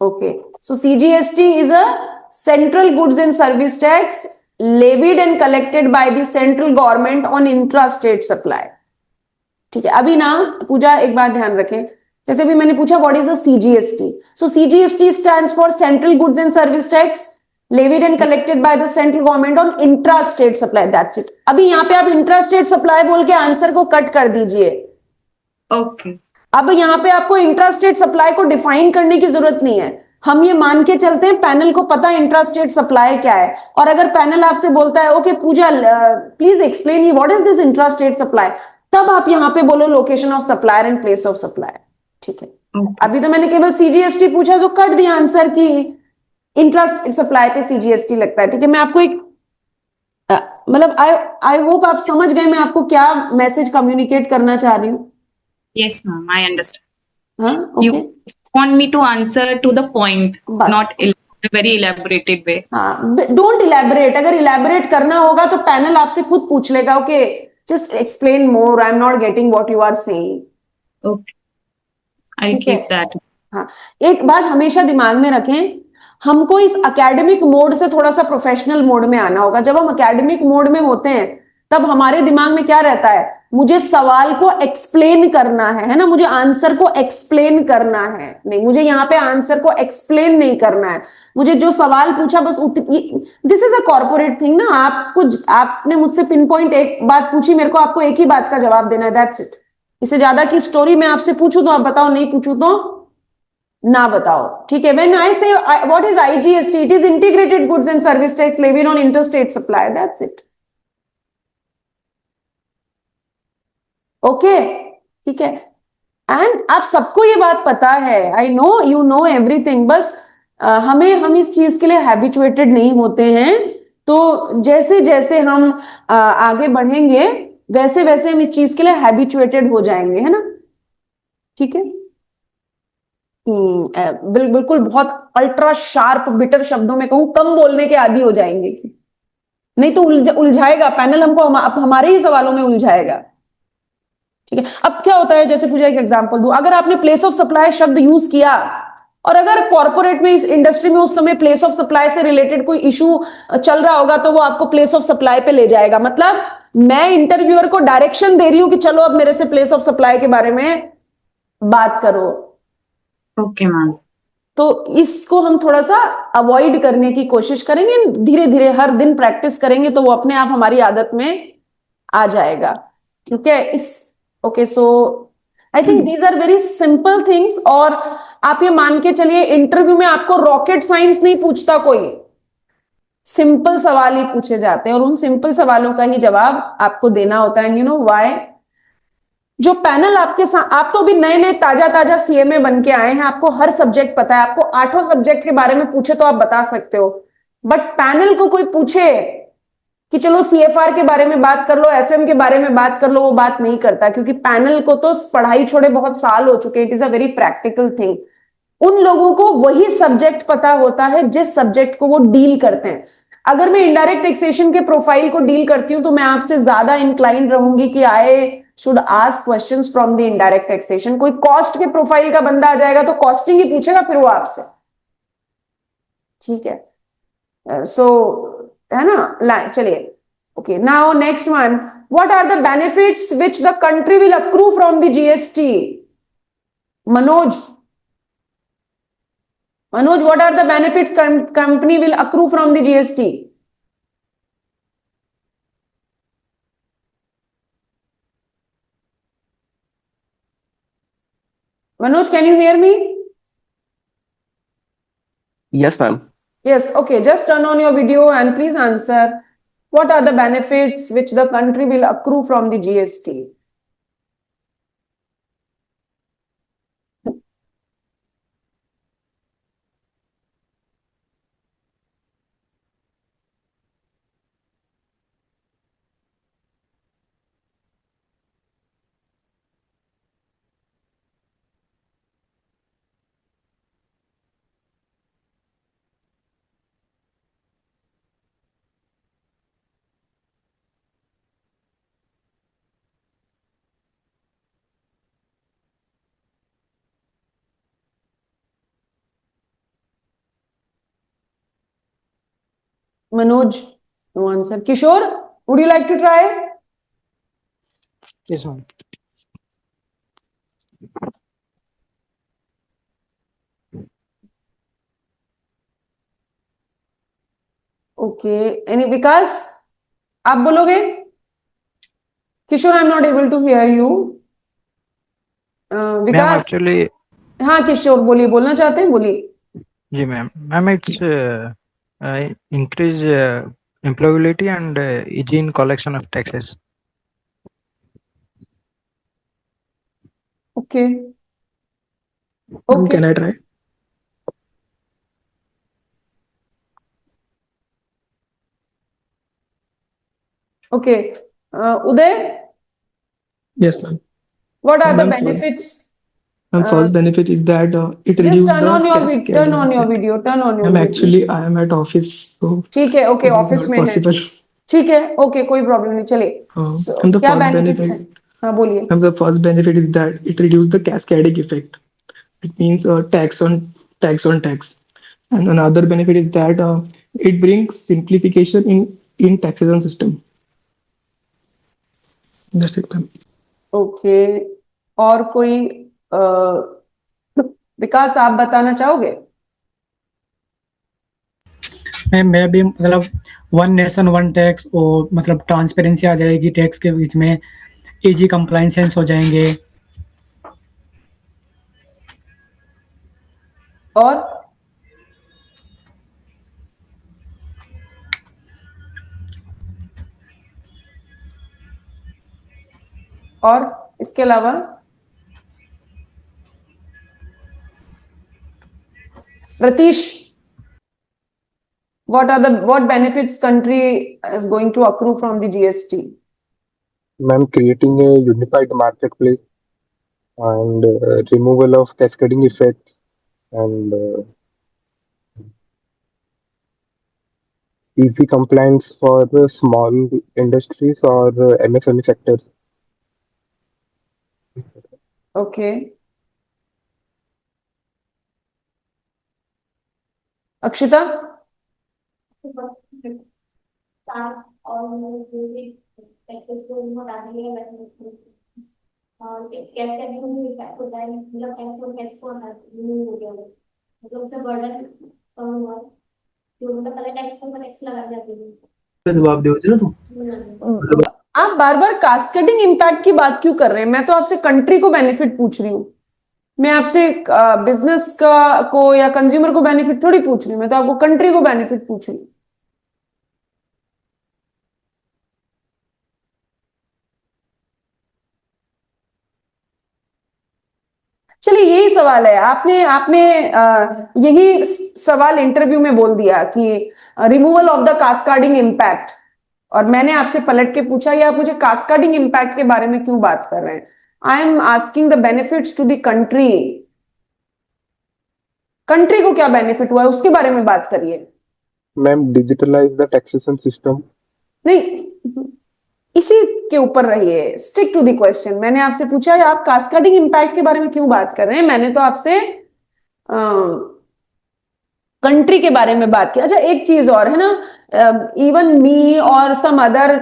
Okay. So CGST is a central goods and service tax levied and collected by the central government on intra-state supply. ठीक है. अभी ना पूजा एक बात ध्यान रखें, जैसे भी मैंने पूछा what is the CGST. So CGST stands for central goods and service tax levied and collected by the central government on intra-state supply. That's it. अभी यहाँ पे आप intra-state supply बोल के आंसर को कट कर दीजिए. Okay. अब यहाँ पे आपको इंट्रास्टेट सप्लाई को डिफाइन करने की जरूरत नहीं है. हम ये मान के चलते हैं पैनल को पता है इंट्रास्टेट सप्लाई क्या है. और अगर पैनल आपसे बोलता है ओके पूजा प्लीज एक्सप्लेन ये what is this intrastate supply, तब आप यहाँ पे बोलो location of supplier and place of supply. ठीक है. अभी तो मैंने केवल सीजीएसटी पूछा जो कट दिया आंसर की इंट्रास्टेट सप्लाई पे सीजीएसटी लगता है. ठीक है. मैं आपको एक मतलब आई होप आप समझ गए मैं आपको क्या मैसेज कम्युनिकेट करना चाह रही हूँ. Yes, ma'am, I understand. हाँ. You okay. want me to answer to the point, बस. not in a very elaborated way. हाँ. Don't elaborate. अगर इलेबोरेट करना होगा तो पैनल आपसे खुद पूछ लेगा okay just explain more, I am not getting what you are saying. Okay. I'll ठीक है. keep that. हाँ. एक बात हमेशा दिमाग में रखें, हमको इस एकेडमिक मोड से थोड़ा सा प्रोफेशनल मोड में आना होगा. जब हम एकेडमिक मोड में होते हैं तब हमारे दिमाग में क्या रहता है, मुझे सवाल को एक्सप्लेन करना है ना, मुझे आंसर को एक्सप्लेन करना है. नहीं, मुझे यहाँ पे आंसर को एक्सप्लेन नहीं करना है. मुझे जो सवाल पूछा बस this is a corporate thing ना. आपने मुझसे पिन पॉइंट एक बात पूछी, मेरे को आपको एक ही बात का जवाब देना है. That's it. इससे ज्यादा की स्टोरी मैं आपसे पूछूं तो आप बताओ, नहीं पूछूं तो ना बताओ. ठीक है. व्हेन आई से what is IGST, it is integrated goods and service tax levied on interstate supply. That's it. Okay. ठीक है. एंड आप सबको ये बात पता है, I know you know everything. बस हम इस चीज के लिए हैबिचुएटेड नहीं होते हैं. तो जैसे जैसे हम आगे बढ़ेंगे वैसे वैसे हम इस चीज के लिए हैबिचुएटेड हो जाएंगे, है ना. ठीक है. बिल्कुल बहुत अल्ट्रा शार्प बिटर शब्दों में कहूं कम बोलने के आदी हो जाएंगे. नहीं तो उलझाएगा पैनल हमको, हमारे ही सवालों में उलझाएगा. ठीक है. अब क्या होता है, जैसे पूछा एक एग्जांपल दूं, अगर आपने प्लेस ऑफ सप्लाई शब्द यूज किया और अगर कॉर्पोरेट में इस इंडस्ट्री में उस समय प्लेस ऑफ सप्लाई से रिलेटेड कोई इशू चल रहा होगा तो वो आपको प्लेस ऑफ सप्लाई पे ले जाएगा. मतलब मैं इंटरव्यूअर को डायरेक्शन दे रही हूं कि चलो अब मेरे से प्लेस ऑफ सप्लाई के बारे में बात करो. Okay, ma'am. तो इसको हम थोड़ा सा अवॉइड करने की कोशिश करेंगे. धीरे धीरे हर दिन प्रैक्टिस करेंगे तो वो अपने आप हमारी आदत में आ जाएगा. ठीक है. Okay. So I think these are very simple things. और आप ये मान के चलिए इंटरव्यू में आपको रॉकेट साइंस नहीं पूछता कोई, सिंपल सवाल ही पूछे जाते हैं और उन सिंपल सवालों का ही जवाब आपको देना होता है. You know why. जो पैनल आपके साथ, आप तो अभी नए नए ताजा सीएमए बन के आए हैं, आपको हर सब्जेक्ट पता है, आपको 8 सब्जेक्ट के बारे में पूछे तो आप बता सकते हो. बट पैनल को कोई पूछे कि चलो सीएफआर के बारे में बात कर लो, एफएम के बारे में बात कर लो, वो बात नहीं करता. क्योंकि पैनल को तो पढ़ाई छोड़े बहुत साल हो चुके. It is a very practical thing. उन लोगों को वही सब्जेक्ट पता होता है जिस सब्जेक्ट को वो डील करते हैं. अगर मैं इनडायरेक्ट टैक्सेशन के प्रोफाइल को डील करती हूं तो मैं आपसे ज्यादा इंक्लाइंड रहूंगी कि I should ask questions from the indirect taxation. कोई कॉस्ट के प्रोफाइल का बंदा आ जाएगा तो कॉस्टिंग ही पूछेगा फिर वो आपसे. ठीक है. सो है ना. चलिए. Okay. Now next one, what are the benefits which the country will accrue from the GST. Manoj, what are the benefits company will accrue from the GST? Manoj, can you hear me? Yes, ma'am. Yes. Okay. Just turn on your video and please answer. What are the benefits which the country will accrue from the GST? Manoj, no answer. Kishore, would you like to try? Yes, ma'am. Okay. Any Vikas? आप बोलोगे? Kishore, I'm not able to hear you. Ma'am Vikas, actually हाँ किशोर बोलिए, बोलना चाहते हैं, बोलिए. जी ma'am it's increase employability and easy in collection of taxes. Okay. Ma'am, Okay. can I try? Okay. Uday, Yes, ma'am. what are the Ma'am, benefits? Ma'am, first benefit is that it Just reduces turn the on your cascading turn on your effect. video, turn on your Ma'am, video. actually I am at office, so ठीक है, okay, it is office not में है. possible. ठीक है, okay, कोई problem नहीं, चलिए. So, And the क्या first benefits benefit, हैं? हाँ बोलिए. and the first benefit is that it reduces the cascading effect. It means tax on tax. And another benefit is that it brings simplification in taxation system. That's it, ma'am. Okay. और कोई विकास, आप बताना चाहोगे? मैं भी मतलब one nation one tax, और मतलब ट्रांसपेरेंसी आ जाएगी टैक्स के बीच में, इजी कंप्लायंसेंस हो जाएंगे. और इसके अलावा Ratish, what benefits country is going to accrue from the GST? Ma'am, creating a unified marketplace and removal of cascading effects and easy compliance for the small industries or MSME sectors. Okay. Akshita? जवाब दो ना तुम. आप बार बार cascading impact की बात क्यों कर रहे हैं? मैं तो आपसे कंट्री को बेनिफिट पूछ रही हूँ. मैं आपसे बिजनेस को या कंज्यूमर को बेनिफिट थोड़ी पूछ रही हूँ. मैं तो आपको कंट्री को बेनिफिट पूछ रही हूँ. चलिए, यही सवाल है. आपने यही सवाल इंटरव्यू में बोल दिया कि removal of the cascading impact, और मैंने आपसे पलट के पूछा या आप मुझे कास्केडिंग इम्पैक्ट के बारे में क्यों बात कर रहे हैं? I am asking the benefits to the country. Country को क्या बेनिफिट हुआ है उसके बारे में बात करिए. Ma'am, digitalise the taxation system. नहीं, इसी के ऊपर रहिए. Stick to the question. मैंने आपसे पूछा है आप कास्केडिंग इम्पैक्ट के बारे में क्यों बात कर रहे हैं. मैंने तो आपसे कंट्री के बारे में बात की. अच्छा, एक चीज और है ना, इवन मी और सम अदर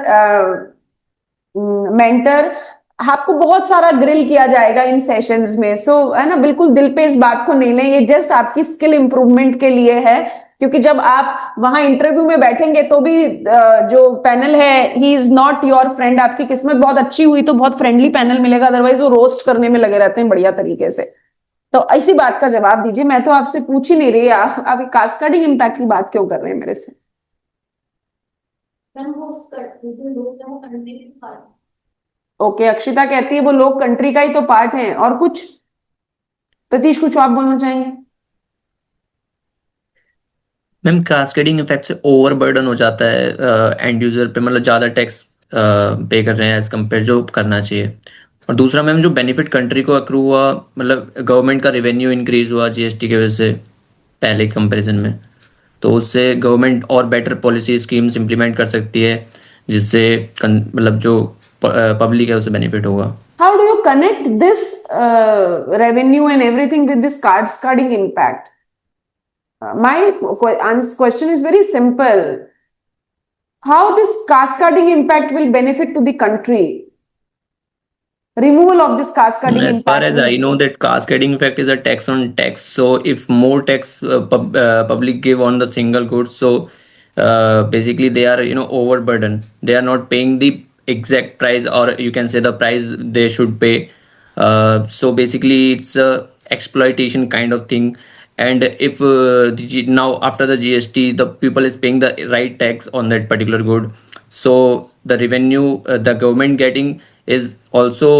मेंटर, आपको बहुत सारा ग्रिल किया जाएगा इन सेशंस में. सो है ना, बिल्कुल दिल पे इस बात को नहीं लें. ये जस्ट आपकी स्किल इंप्रूवमेंट के लिए है, क्योंकि जब आप वहां इंटरव्यू में बैठेंगे तो भी जो पैनल है, he is not your friend. आपकी किस्मत बहुत अच्छी हुई तो बहुत फ्रेंडली पैनल मिलेगा, अदरवाइज वो रोस्ट करने में लगे रहते हैं बढ़िया तरीके से. तो इसी बात का जवाब दीजिए. मैं तो आपसे पूछ ही नहीं रही, आप कास्केडिंग इम्पैक्ट की बात क्यों कर रहे हैं मेरे से? ओके, अक्षिता कहती है वो लोग कंट्री का ही तो पार्ट हैं. और कुछ? प्रतीश, कुछ आप बोलना चाहेंगे? मैम, कास्केडिंग इफेक्ट से ओवर बर्डन हो जाता है एंड यूजर पे, मतलब ज़्यादा टैक्स पे कर रहे हैं एज कम्पेयर जो करना चाहिए. और दूसरा मैम, जो बेनिफिट कंट्री को अक्रू हुआ, मतलब गवर्नमेंट का रेवेन्यू इंक्रीज हुआ जीएसटी की वजह से पहले कंपैरिजन में, तो उससे गवर्नमेंट और बेटर पॉलिसी स्कीम्स इम्प्लीमेंट कर सकती है, जिससे मतलब जो पब्लिक है उसे बेनिफिट होगा. How do you connect this revenue and everything with this cascading impact? My question is very simple. how this cascading impact will benefit to the country? Removal of this cascading As far impact as I will, know, that cascading effect is a tax on tax. So if more tax public give on the single goods, so basically they are overburdened. They are not paying the exact price, or you can say the price they should pay. So basically, it's a exploitation kind of thing. And if now after the GST, the people is paying the right tax on that particular good, so the revenue the government getting is also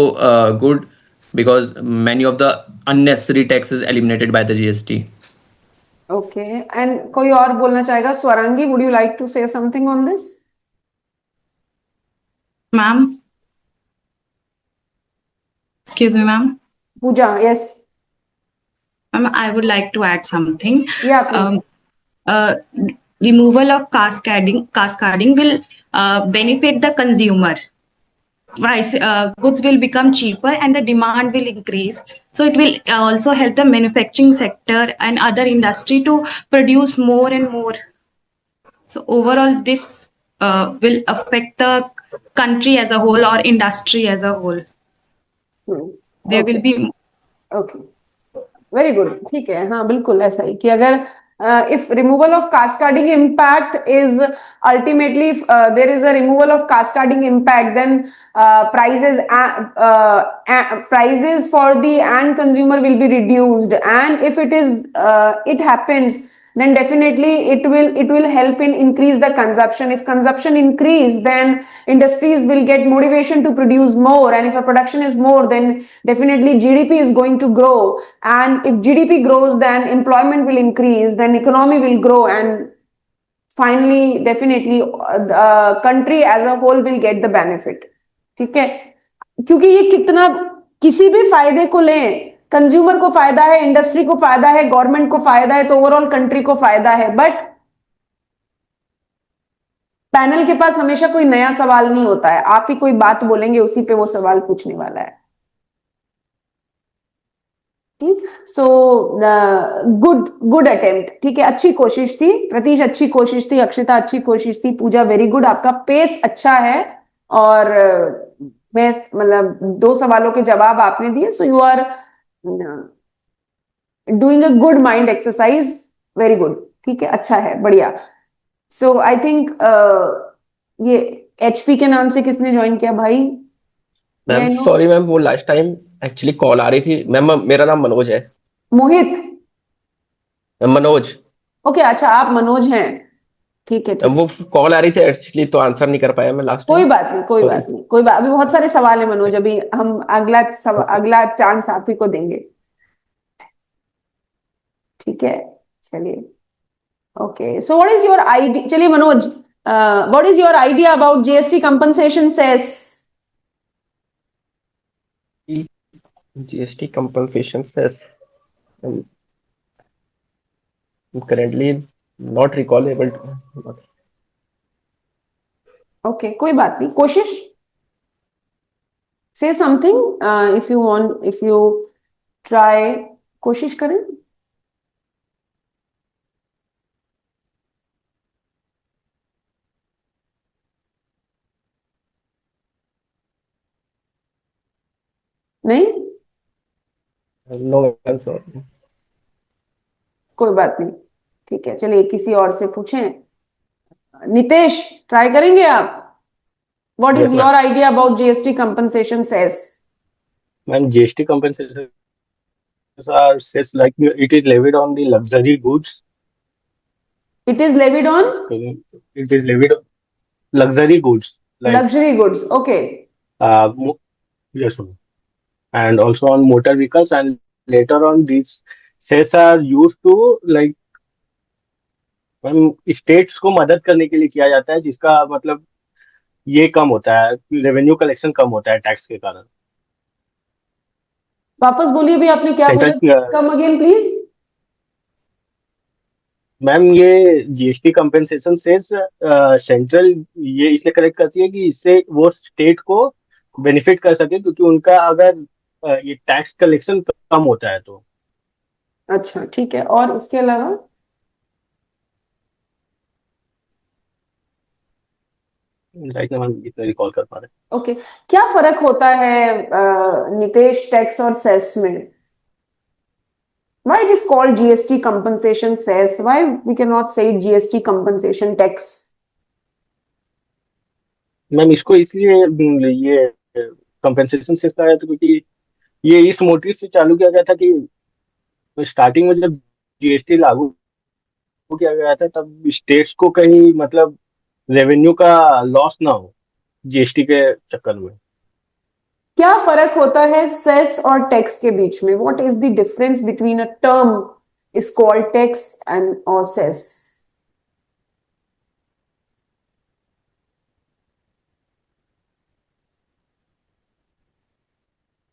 good, because many of the unnecessary taxes eliminated by the GST. okay. And कोई और बोलना चाहेगा? Swarangi, would you like to say something on this? Ma'am, excuse me, ma'am. Pooja, yes. Ma'am, I would like to add something. Yeah, please. Uh, removal of cascading will benefit the consumer. Goods will become cheaper and the demand will increase. So it will also help the manufacturing sector and other industry to produce more and more. So overall, this will affect the country as a whole or industry as a whole. There will Okay. be Okay. Very good, ठीक है, हाँ बिल्कुल ऐसा ही कि अगर if removal of cascading impact is ultimately there is a removal of cascading impact then prices for the end consumer will be reduced, and if it happens, then definitely it will help in increase the consumption. If consumption increase, then industries will get motivation to produce more, and if a production is more, then definitely GDP is going to grow, and if GDP grows, then employment will increase, then economy will grow, and finally definitely the country as a whole will get the benefit. ठीक है, क्योंकि ये कितना किसी भी फायदे को लें, कंज्यूमर को फायदा है, इंडस्ट्री को फायदा है, गवर्नमेंट को फायदा है, तो ओवरऑल कंट्री को फायदा है. बट पैनल के पास हमेशा कोई नया सवाल नहीं होता है, आप ही कोई बात बोलेंगे उसी पे वो सवाल पूछने वाला है. ठीक, सो गुड गुड अटेम्प्ट, ठीक है, अच्छी कोशिश थी. प्रतीश अच्छी कोशिश थी, अक्षिता अच्छी कोशिश थी, पूजा वेरी गुड, आपका पेस अच्छा है. और मैं मतलब 2 सवालों के जवाब आपने दिए, so you are doing a good mind exercise. Very good, ठीक है, अच्छा है, बढ़िया. सो आई थिंक ये एचपी के नाम से किसने ज्वाइन किया भाई? मैम सॉरी मैम, वो लास्ट टाइम एक्चुअली कॉल आ रही थी मैम. मेरा नाम मनोज है. मोहित? मनोज. ओके, अच्छा आप मनोज हैं, ठीक है, ठीक. वो कॉल आ रही थी एक्चुअली, तो आंसर नहीं कर पाया मैं लास्ट कोई टाइम. बात नहीं, कोई बात नहीं, कोई बात. अभी बहुत सारे सवाल है मनोज, अभी हम अगला चांस आप ही को देंगे, ठीक है. चलिए, okay. So what is your idea? चलिए Manoj, what is your idea about GST compensation cess? GST compensation cess. I'm currently not recallable to. Okay, कोई बात नहीं, कोशिश. Say something if you want, if you try, कोशिश करें. नहीं, No answer. कोई बात नहीं, ठीक है. चलिए किसी और से पूछें. नितेश, ट्राई करेंगे आप? What is Yes, your idea about GST compensation cess? ma'am, GST compensation are says like it is levied on the luxury goods. It is levied on It is levied on luxury goods like luxury goods. Okay. yes, ma'am. And also on motor vehicles, and later on these cess are used to like states को मदद करने के लिए किया जाता है, जिसका मतलब ये कम होता है, रेवेन्यू कलेक्शन कम होता है टैक्स के कारण. वापस बोलिए भी, आपने क्या बोला? Come again please. मैम ये जीएसटी कंपेंसेशन से सेंट्रल ये इसलिए कलेक्ट करती है कि इससे वो स्टेट को बेनिफिट कर सके, क्योंकि उनका अगर ये टैक्स कलेक्शन कम होता है तो. अच्छा, ठीक है. और इसके अलावा? राइट ना मैम, इतना रिकॉल कर पा रहे। ओके, क्या फर्क होता है नितेश टैक्स और सेस में? Why it is called GST compensation cess? Why we cannot say GST compensation tax? Ma'am इसको इसलिए ये कंपेंसेशन से कहा है तो क्योंकि ये इस मोटिव से चालू किया गया था कि स्टार्टिंग में जब जीएसटी लागू किया गया था तब स्टेट्स को कहीं मतलब रेवेन्यू का लॉस ना हो जीएसटी के चक्कर में। क्या फर्क होता है सेस और टैक्स के बीच में? What is the difference between a term is called tax and or cess?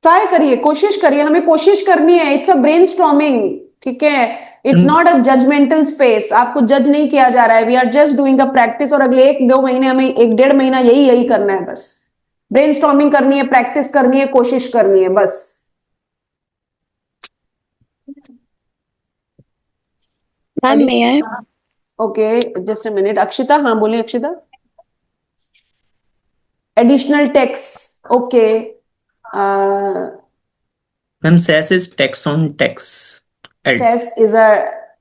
Try करिए, कोशिश करिए, हमें कोशिश करनी है। इट्स अ ब्रेनस्टॉर्मिंग, ठीक है? It's not a judgmental space. आपको जज नहीं किया जा रहा है। We are just doing a practice और अगले 1-2 महीने हमें 1-1.5 महीना यही करना है बस। ब्रेनस्टॉर्मिंग करनी है, प्रैक्टिस करनी है, कोशिश करनी है बस। Ma'am may I? Okay, just a minute. Akshita, हाँ बोलिए Akshita. Additional tax, okay. Ma'am cess is tax on tax. Cess is a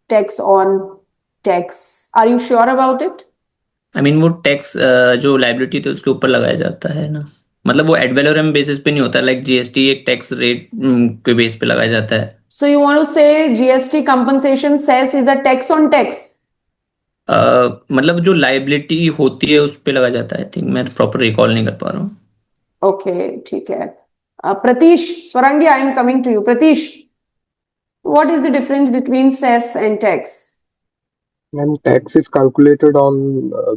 tax on tax. Are you sure about it? I mean वो टैक्स जो लाइबिलिटी थी उसके ऊपर लगाया जाता है ना, मतलब वो एड वैलोरम बेसिस पे नहीं होता, लाइक जीएसटी एक टैक्स रेट के बेस पे लगाया जाता है। So you want to say GST compensation cess is a tax on tax? मतलब जो लाइबिलिटी होती है उस पे लगाया जाता है। आई थिंक मैं प्रॉपर रिकॉल नहीं कर पा रहा हूँ। Okay, ठीक है। Pratish, Swarangi, I am coming to you. Pratish, what is the difference between cess and tax? When tax is calculated on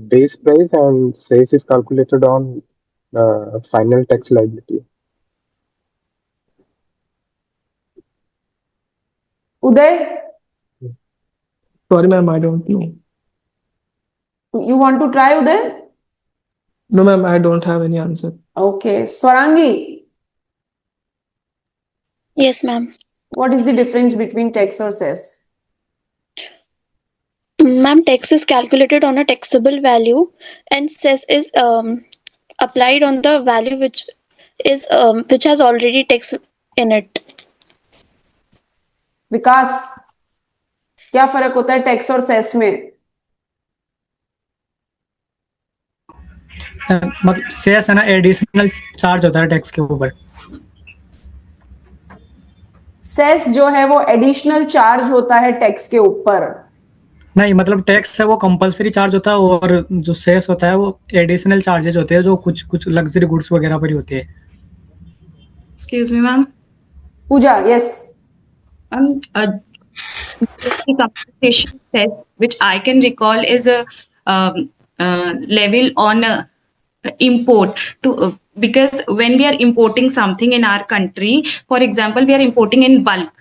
base price and cess is calculated on final tax liability. Uday, Sorry, ma'am, I don't know. you want to try, Uday? No, ma'am, I don't have any answer. Okay, Swarangi, Yes, ma'am. what is the difference between tax or cess? Ma'am, tax is calculated on a taxable value, and cess is applied on the value which has already tax in it. विकास, क्या फर्क होता है tax और cess में? मतलब cess है ना, additional charge होता है टैक्स के ऊपर। सेस जो है वो एडिशनल चार्ज होता है टैक्स के ऊपर। नहीं, मतलब टैक्स है वो कंपलसरी चार्ज होता है, और जो सेस होता है वो एडिशनल चार्जेस होते हैं जो कुछ कुछ लग्जरी गुड्स वगैरह पर ही होते हैं। Excuse me, ma'am. Pooja, yes. The compensation cess, which I can recall, is a level on import to because when we are importing something in our country, for example, we are importing in bulk.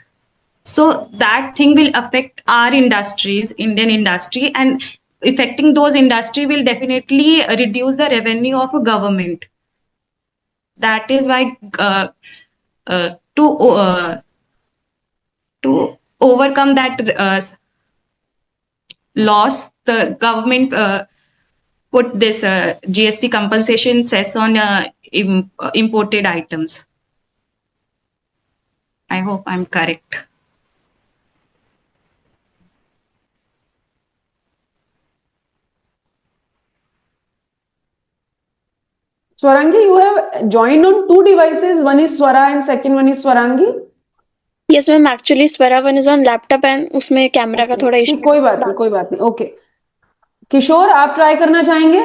So that thing will affect our industries, Indian industry, and affecting those industry will definitely reduce the revenue of a government. That is why to overcome that loss, the government put this GST compensation cess on imported items. I hope I'm correct. Swarangi, you have joined on 2 devices. One is Swara and second one is Swarangi. Yes, ma'am. Actually, Swara one is on laptop and उसमें camera का थोड़ा issue. कोई बात नहीं, कोई बात नहीं। Okay, किशोर, आप ट्राई करना चाहेंगे?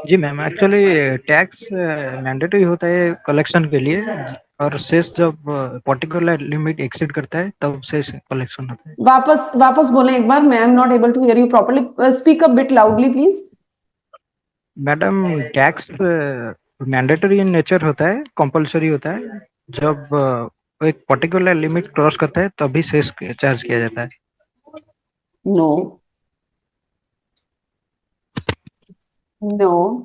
जी मैम, एक्चुअली टैक्स मैंडेटरी होता है कलेक्शन के लिए, और सेस जब पर्टिकुलर लिमिट एक्सीड करता है तब सेस कलेक्शन होता है। वापस बोलें एक बार, मैं am not able to hear you properly. Speak a bit loudly please. Madam, tax mandatory in nature होता है, कंपलसरी होता है। जब एक पर्टिकुलर लिमिट क्रॉस करता है तभी सेस चार्ज किया जाता है। नो नो,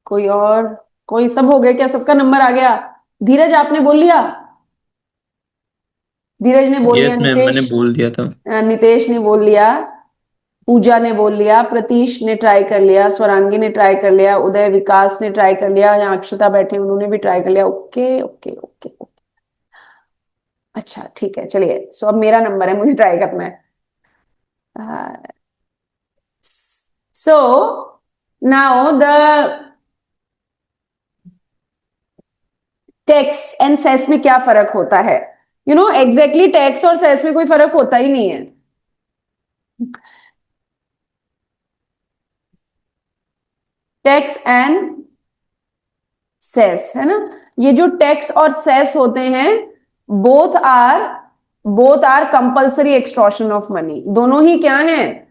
कोई और? कोई? सब हो गए क्या? सबका नंबर आ गया? धीरज, आपने बोल लिया? धीरज ने बोल लिया। यस मैम, मैंने बोल दिया था। नितेश ने बोल लिया। पूजा ने बोल लिया, प्रतीश ने ट्राई कर लिया, स्वरांगी ने ट्राई कर लिया, उदय विकास ने ट्राई कर लिया, यहाँ अक्षता बैठे उन्होंने भी ट्राई कर लिया। ओके ओके ओके ओके, अच्छा ठीक है, चलिए। सो अब मेरा नंबर है, मुझे ट्राई करना है। So now the tax and cess में क्या फर्क होता है? यू नो एग्जैक्टली टैक्स और सेस में कोई फर्क होता ही नहीं है। टैक्स एंड सेस है ना, ये जो टैक्स और सेस होते हैं both are compulsory extortion of money. दोनों ही क्या हैं?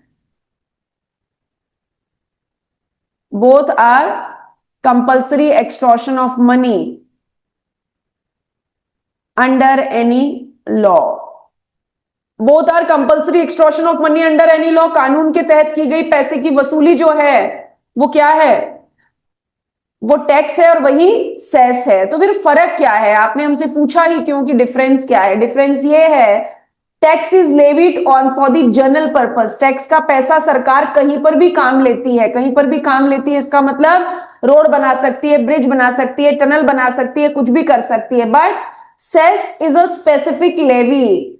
Both are compulsory extortion of money under any law. Both are compulsory extortion of money under any law. कानून के तहत की गई पैसे की वसूली जो है वो क्या है? वो टैक्स है और वही सेस है। तो फिर फर्क क्या है? आपने हमसे पूछा ही क्यों कि डिफरेंस क्या है। डिफरेंस ये है, tax is levied on for the general purpose. Tax का पैसा सरकार कहीं पर भी काम लेती है, कहीं पर भी काम लेती है। इसका मतलब रोड बना सकती है, ब्रिज बना सकती है, टनल बना सकती है, कुछ भी कर सकती है। But cess is a specific levy.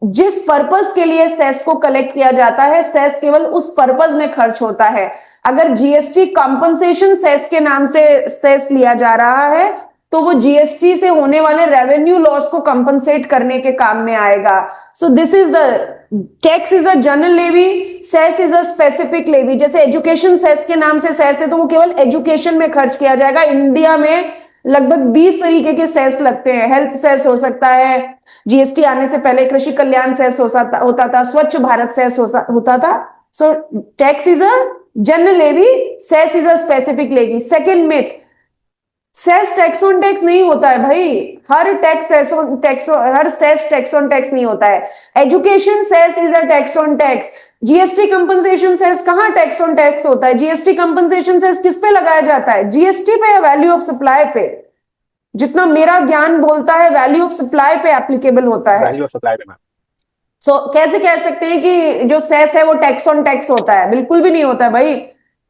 जिस पर्पस के लिए सेस को कलेक्ट किया जाता है, सेस केवल उस पर्पस में खर्च होता है। अगर जीएसटी कॉम्पनसेशन सेस के नाम से सेस लिया जा रहा है तो वो जीएसटी से होने वाले रेवेन्यू लॉस को कंपनसेट करने के काम में आएगा। So this is the tax is a general levy, cess is a specific levy. जैसे एजुकेशन सेस के नाम से सेस है तो वो केवल एजुकेशन में खर्च किया जाएगा। इंडिया में लगभग 20 तरीके के सेस लगते हैं। हेल्थ सेस हो सकता है, जीएसटी आने से पहले कृषि कल्याण सेस होता था, स्वच्छ भारत सेस होता था। So tax is a general levy, cess is a specific levy. Second myth, cess tax on tax नहीं होता है भाई। हर टैक्स हर सेस टैक्स ऑन टैक्स नहीं होता है। Education cess is a tax on tax. GST compensation cess कहां टैक्स ऑन टैक्स होता है? जीएसटी कंपनसेशन सेस किस पे लगाया जाता है? जीएसटी पे या वैल्यू ऑफ सप्लाई पे? जितना मेरा ज्ञान बोलता है वैल्यू ऑफ सप्लाई पे एप्लीकेबल होता है। वैल्यू ऑफ सप्लाई पे। सो कैसे कह सकते हैं कि जो सेस है वो टैक्स ऑन टैक्स होता है? बिल्कुल भी नहीं होता है भाई।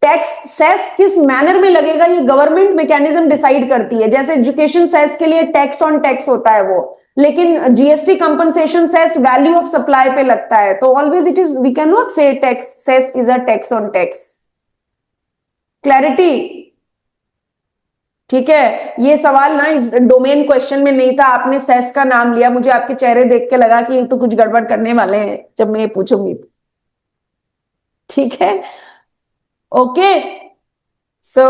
टैक्स सेस किस मैनर में लगेगा ये गवर्नमेंट मैकेनिज्म डिसाइड करती है। जैसे एजुकेशन सेस के लिए टैक्स ऑन टैक्स होता है वो, लेकिन GST compensation cess value of supply पे लगता है। तो always it is, we can not say tax cess is a tax on tax. Clarity? ठीक है, ये सवाल ना इस डोमेन क्वेश्चन में नहीं था। आपने सेस का नाम लिया, मुझे आपके चेहरे देख के लगा कि ये तो कुछ गड़बड़ करने वाले हैं जब मैं ये पूछूंगी। ठीक है, ओके। सो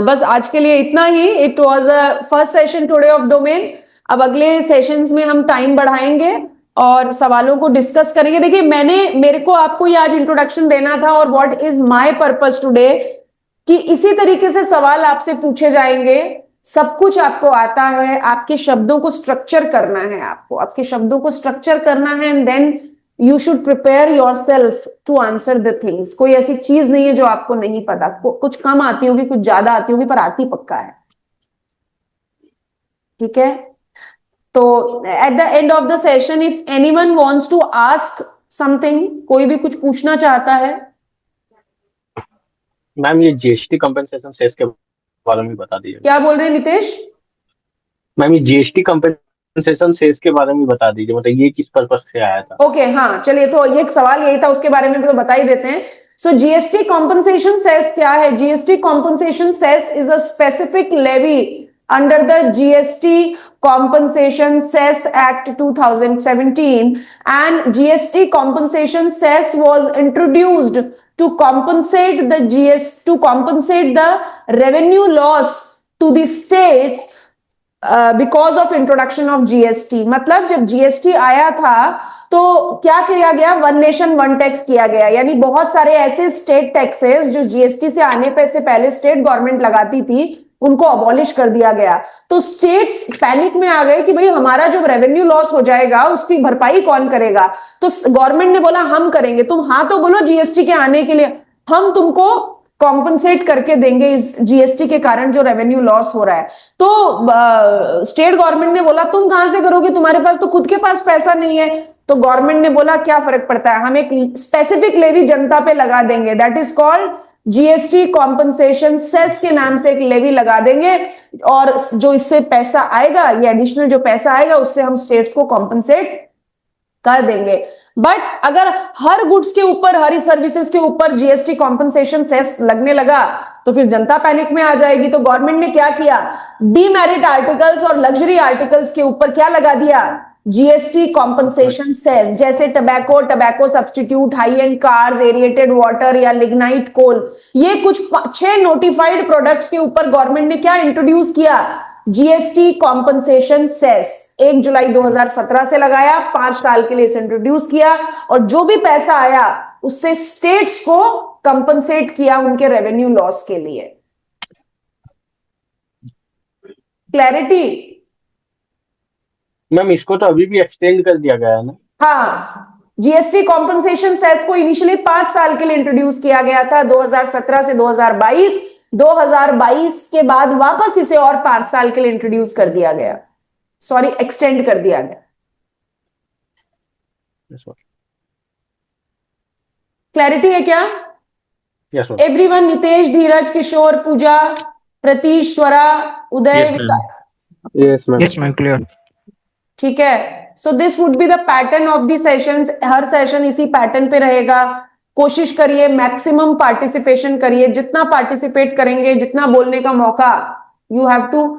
बस आज के लिए इतना ही। It was a first session today of domain. अब अगले सेशंस में हम टाइम बढ़ाएंगे और सवालों को डिस्कस करेंगे। देखिए, मेरे को आपको ये आज इंट्रोडक्शन देना था और what is my purpose today, कि इसी तरीके से सवाल आपसे पूछे जाएंगे। सब कुछ आपको आता है, आपके शब्दों को स्ट्रक्चर करना है, आपके शब्दों को स्ट्रक्चर करना है, and then you should prepare yourself to answer the things. कोई ऐसी चीज नहीं है जो आपको नहीं पता। कुछ कम आती होगी, कुछ ज्यादा आती होगी, पर आती पक्का है। ठीक है, तो at the end of the session if anyone wants to ask something, कोई भी कुछ पूछना चाहता है। मैम ये जीएसटी कंपनसेशन सेस के बारे में बता दीजिए। क्या बोल रहे हैं नितेश? मैम ये जीएसटी कंपनसेशन सेस के बारे में बता दीजिए, मतलब ये किस पर्पस से आया था? ओके, हाँ चलिए, तो ये एक सवाल यही था, उसके बारे में तो बता ही देते हैं। सो जीएसटी कॉम्पनसेशन सेस क्या है? GST compensation cess is a specific levy under the GST compensation cess act 2017, and GST compensation cess was introduced to compensate the revenue loss to the states because of introduction of GST. मतलब जब GST आया था तो क्या किया गया? One nation one tax किया गया। यानी बहुत सारे ऐसे स्टेट टैक्सेस जो जीएसटी से आने से पहले स्टेट गवर्नमेंट लगाती थी उनको अबॉलिश कर दिया गया। तो स्टेट्स पैनिक में आ गए कि भाई हमारा जो रेवेन्यू लॉस हो जाएगा उसकी भरपाई कौन करेगा? तो गवर्नमेंट ने बोला हम करेंगे। तुम हाँ तो बोलो जीएसटी के आने के लिए, हम तुमको कॉम्पनसेट करके देंगे इस जीएसटी के कारण जो रेवेन्यू लॉस हो रहा है। तो स्टेट गवर्नमेंट ने बोला तुम कहां से करोगे, तुम्हारे पास तो खुद के पास पैसा नहीं है। तो गवर्नमेंट ने बोला क्या फर्क पड़ता है, हम एक स्पेसिफिक लेवी जनता पे लगा देंगे, that is called GST compensation cess के नाम से एक लेवी लगा देंगे, और जो इससे पैसा आएगा, ये एडिशनल जो पैसा आएगा उससे हम स्टेट्स को कॉम्पनसेट कर देंगे। बट अगर हर गुड्स के ऊपर, हर सर्विसेज के ऊपर जीएसटी कॉम्पनसेशन सेस लगने लगा तो फिर जनता पैनिक में आ जाएगी। तो गवर्नमेंट ने क्या किया, डीमेरिट आर्टिकल्स और लग्जरी आर्टिकल्स के ऊपर क्या लगा दिया, जीएसटी कॉम्पनसेशन सेस, जैसे tobacco, tobacco substitute, high and cars, aerated water या लिग्नाइट कोल, ये कुछ 6 नोटिफाइड प्रोडक्ट्स के ऊपर गवर्नमेंट ने क्या इंट्रोड्यूस किया, जीएसटी कॉम्पनसेशन सेस। 1 जुलाई 2017 से लगाया, 5 साल के लिए इसे इंट्रोड्यूस किया, और जो भी पैसा आया उससे स्टेट्स को कंपनसेट किया उनके रेवेन्यू लॉस के लिए। क्लैरिटी? मैम इसको तो अभी भी एक्सटेंड कर दिया गया है ना? हाँ, जीएसटी कॉम्पनसेशन सेस को इनिशियली 5 साल के लिए इंट्रोड्यूस किया गया था, 2017 से 2022, 2022 के बाद वापस इसे और 5 साल के लिए इंट्रोड्यूस कर दिया गया, सॉरी एक्सटेंड कर दिया गया। क्लैरिटी है क्या? एवरीवन, नितेश, धीरज, किशोर, पूजा, प्रतीश, स्वरा, उदय, Yes, ma'am. Yes, ma'am. Clear. ठीक है। So this would be the pattern of the sessions. Her session इसी पैटर्न पे रहेगा। कोशिश करिए, मैक्सिमम पार्टिसिपेशन करिए, जितना पार्टिसिपेट करेंगे, जितना बोलने का मौका, you have to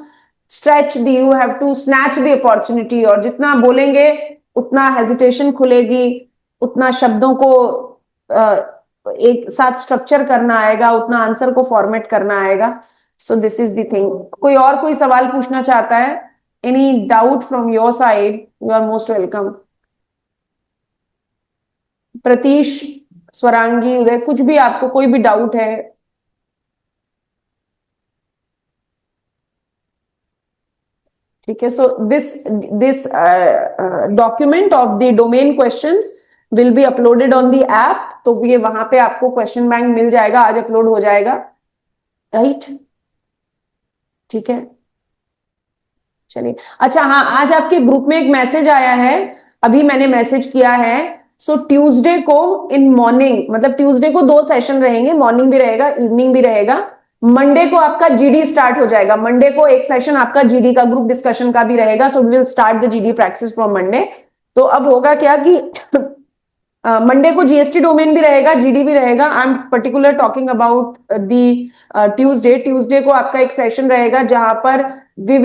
stretch the, you have to snatch the opportunity, और जितना बोलेंगे उतना हेजिटेशन खुलेगी, उतना शब्दों को एक साथ स्ट्रक्चर करना आएगा, उतना आंसर को फॉर्मेट करना आएगा। So this is the thing. कोई और कोई सवाल पूछना चाहता है? Any doubt from your side? You are most welcome. Pratish, Swarangi, Uday, कुछ भी आपको कोई भी डाउट है? ठीक है। So this document of the domain questions will be uploaded on the app. तो ये वहां पे आपको क्वेश्चन बैंक मिल जाएगा, आज अपलोड हो जाएगा, राइट? ठीक है, चलिए। अच्छा हाँ, आज आपके ग्रुप में एक मैसेज आया है, अभी मैंने मैसेज किया है। सो ट्यूसडे को इन मॉर्निंग, मतलब ट्यूसडे को 2 सेशन रहेंगे, मॉर्निंग भी रहेगा, इवनिंग भी रहेगा। मंडे को आपका जीडी स्टार्ट हो जाएगा। मंडे को एक सेशन आपका जीडी का, ग्रुप डिस्कशन का भी रहेगा। So we will start the GD practice from Monday. तो अब होगा क्या कि मंडे को जीएसटी डोमेन भी रहेगा, जीडी भी रहेगा। I am particular talking about the Tuesday को आपका एक सेशन रहेगा जहां पर we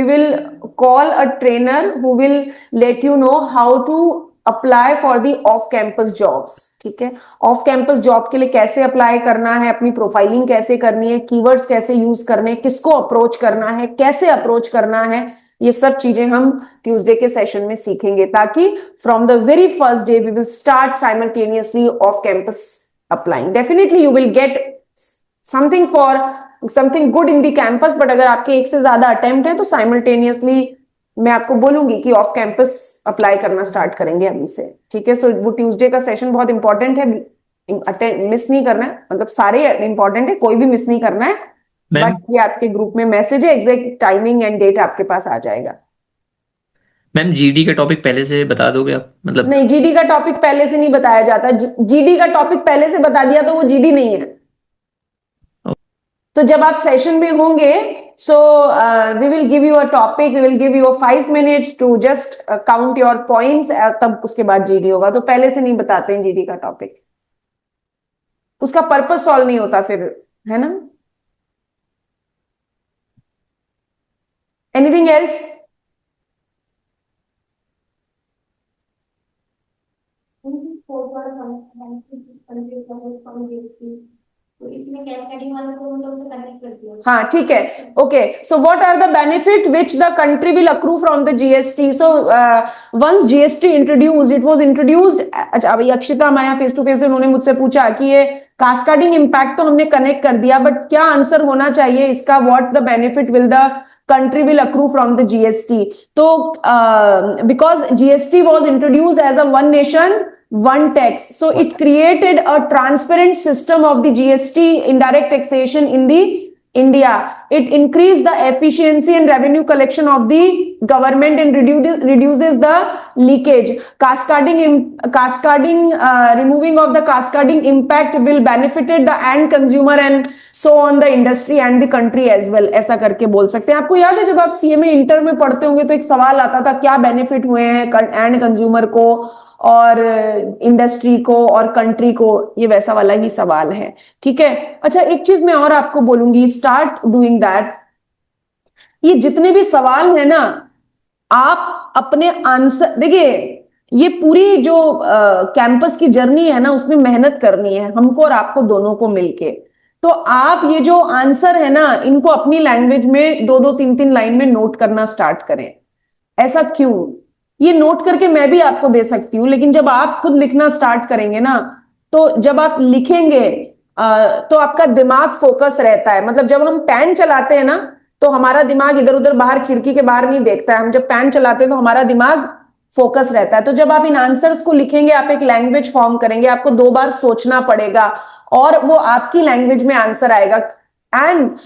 will call a trainer who will let you know how to apply for the off campus jobs। ठीक है, ऑफ कैंपस जॉब के लिए कैसे अप्लाई करना है, अपनी प्रोफाइलिंग कैसे करनी है, कीवर्ड्स कैसे यूज करने, किसको अप्रोच करना है, कैसे अप्रोच करना है, ये सब चीजें हम ट्यूसडे के सेशन में सीखेंगे, ताकि from the very first day we will start simultaneously off campus applying. Definitely you will get something good in the campus, but अगर आपके एक से ज्यादा अटेम्प्ट है तो साइमल्टेनियसली मैं आपको बोलूंगी कि ऑफ कैंपस अप्लाई करना स्टार्ट करेंगे अभी से। ठीक है, सो वो ट्यूसडे का सेशन बहुत इंपॉर्टेंट है, मिस नहीं करना है, मतलब सारे इंपॉर्टेंट है, कोई भी मिस नहीं करना है। बट ये आपके ग्रुप में मैसेज है, एग्जैक्ट टाइमिंग एंड डेट आपके पास आ जाएगा। मैम जीडी का टॉपिक पहले से बता दोगे आप? मतलब नहीं, जीडी का टॉपिक पहले से नहीं बताया जाता। जीडी का टॉपिक पहले से बता दिया तो वो जीडी नहीं है। तो जब आप सेशन में होंगे, so we will give you a topic, we will give you 5 minutes to just count your points, तब उसके बाद जीडी होगा। तो पहले से नहीं बताते हैं जीडी का टॉपिक, उसका पर्पस सॉल्व नहीं होता फिर, है ना? Anything else? हाँ ठीक है, okay. So what are the benefit which the country will accrue from the GST? So once GST introduced, it was introduced. अच्छा, अभी अक्षिता हमारे यहाँ फेस टू फेस उन्होंने मुझसे पूछा कि ये कास्केडिंग इम्पैक्ट तो हमने कनेक्ट कर दिया, बट क्या आंसर होना चाहिए इसका, what the benefit will the country will accrue from the GST? So because GST was introduced as a one nation one tax, so it created a transparent system of the GST indirect taxation in the India. It increases the efficiency and revenue collection of the government and reduces the leakage. Removing of the cascading impact will benefited the end consumer and so on the industry and the country as well. ऐसा करके बोल सकते हैं. आपको याद है जब आप सीए में इंटर में पढ़ते होंगे तो एक सवाल आता था क्या बेनिफिट हुए हैं एंड कंज्यूमर को और इंडस्ट्री को और कंट्री को. ये वैसा वाला ही सवाल है. ठीक है. अच्छा, एक चीज मैं और आपको बोलूंगी, स्टार्ट डूइंग दैट. ये जितने भी सवाल है ना, आप अपने आंसर देखिए, ये पूरी जो कैंपस की जर्नी है ना, उसमें मेहनत करनी है हमको और आपको दोनों को मिलके. तो आप ये जो आंसर है ना, इनको अपनी लैंग्वेज में 2-2, 3-3 लाइन में नोट करना स्टार्ट करें. ऐसा क्यों? ये नोट करके मैं भी आपको दे सकती हूं, लेकिन जब आप खुद लिखना स्टार्ट करेंगे ना, तो जब आप लिखेंगे तो आपका दिमाग फोकस रहता है. मतलब जब हम पेन चलाते हैं ना, तो हमारा दिमाग इधर उधर बाहर खिड़की के बाहर नहीं देखता है. हम जब पेन चलाते हैं तो हमारा दिमाग फोकस रहता है. तो जब आप इन आंसर्स को लिखेंगे, आप एक लैंग्वेज फॉर्म करेंगे, आपको 2 बार सोचना पड़ेगा और वो आपकी लैंग्वेज में आंसर आएगा. एंड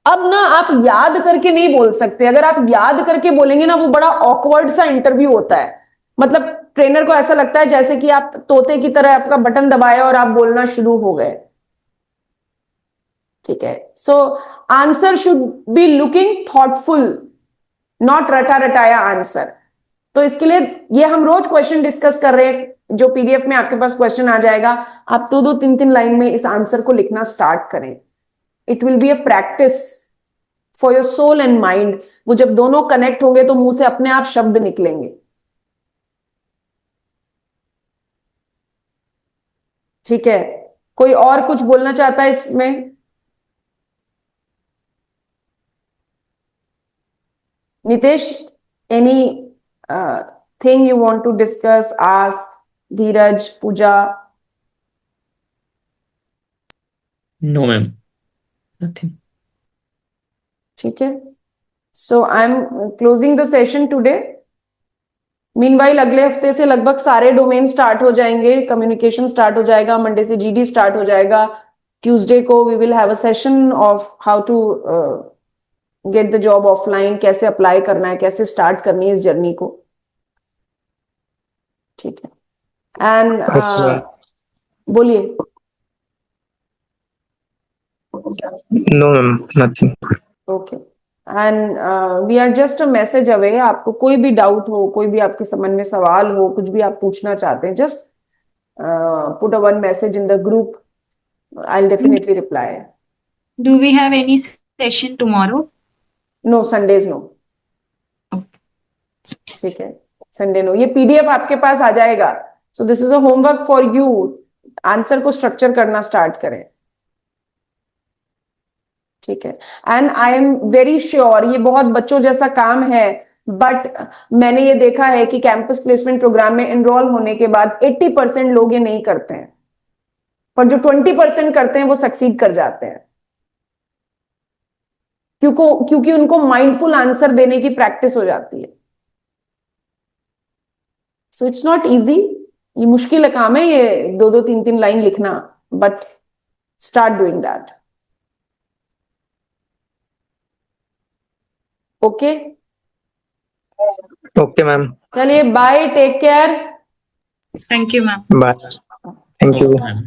अब ना आप याद करके नहीं बोल सकते. अगर आप याद करके बोलेंगे ना, वो बड़ा ऑकवर्ड सा इंटरव्यू होता है. मतलब ट्रेनर को ऐसा लगता है जैसे कि आप तोते की तरह आपका बटन दबाया और आप बोलना शुरू हो गए. ठीक है. So answer should be looking thoughtful, not रटा रटाया आंसर. तो इसके लिए ये हम रोज क्वेश्चन डिस्कस कर रहे हैं, जो पीडीएफ में आपके पास क्वेश्चन आ जाएगा. आप 2-2, 3-3 लाइन में इस आंसर को लिखना स्टार्ट करें. It will be a practice for your soul and mind. वो जब दोनों कनेक्ट होंगे तो मुंह से अपने आप शब्द निकलेंगे. ठीक है. कोई और कुछ बोलना चाहता है इसमें? Nitesh, anything you want to discuss, ask? Dheeraj, Pooja? No ma'am, nothing. ठीक है. So I am closing the session today. Meanwhile अगले हफ्ते से लगभग सारे डोमेन स्टार्ट हो जाएंगे. कम्युनिकेशन स्टार्ट हो जाएगा, मंडे से जीडी स्टार्ट हो जाएगा. ट्यूसडे को we will have a session of how to get the job offline, कैसे अप्लाई करना है, कैसे स्टार्ट करनी है इस जर्नी को. ठीक है. एंड बोलिए. No, ma'am, nothing. Okay. And we are just a message away. आपको कोई भी डाउट हो, कोई भी आपके मन में सवाल हो, कुछ भी आप पूछना चाहते हैं, just put a one message in the group. I will definitely reply. Do we have any session tomorrow? No, Sundays no. ठीक है, संडे नो. ये पीडीएफ आपके पास आ जाएगा. सो this is a homework for you. Answer को structure करना start करें. ठीक है. And I am very sure ये बहुत बच्चों जैसा काम है, बट मैंने ये देखा है कि कैंपस प्लेसमेंट प्रोग्राम में एनरोल होने के बाद 80% लोग ये नहीं करते हैं, पर जो 20% करते हैं वो सक्सीड कर जाते हैं, क्योंकि उनको माइंडफुल आंसर देने की प्रैक्टिस हो जाती है. So it's not easy. ये मुश्किल काम है, ये 2-2, 3-3 लाइन लिखना, but start doing that. Okay. Okay, ma'am. चलिए, bye, take care. Thank you, ma'am. Bye. Thank you. Ma'am.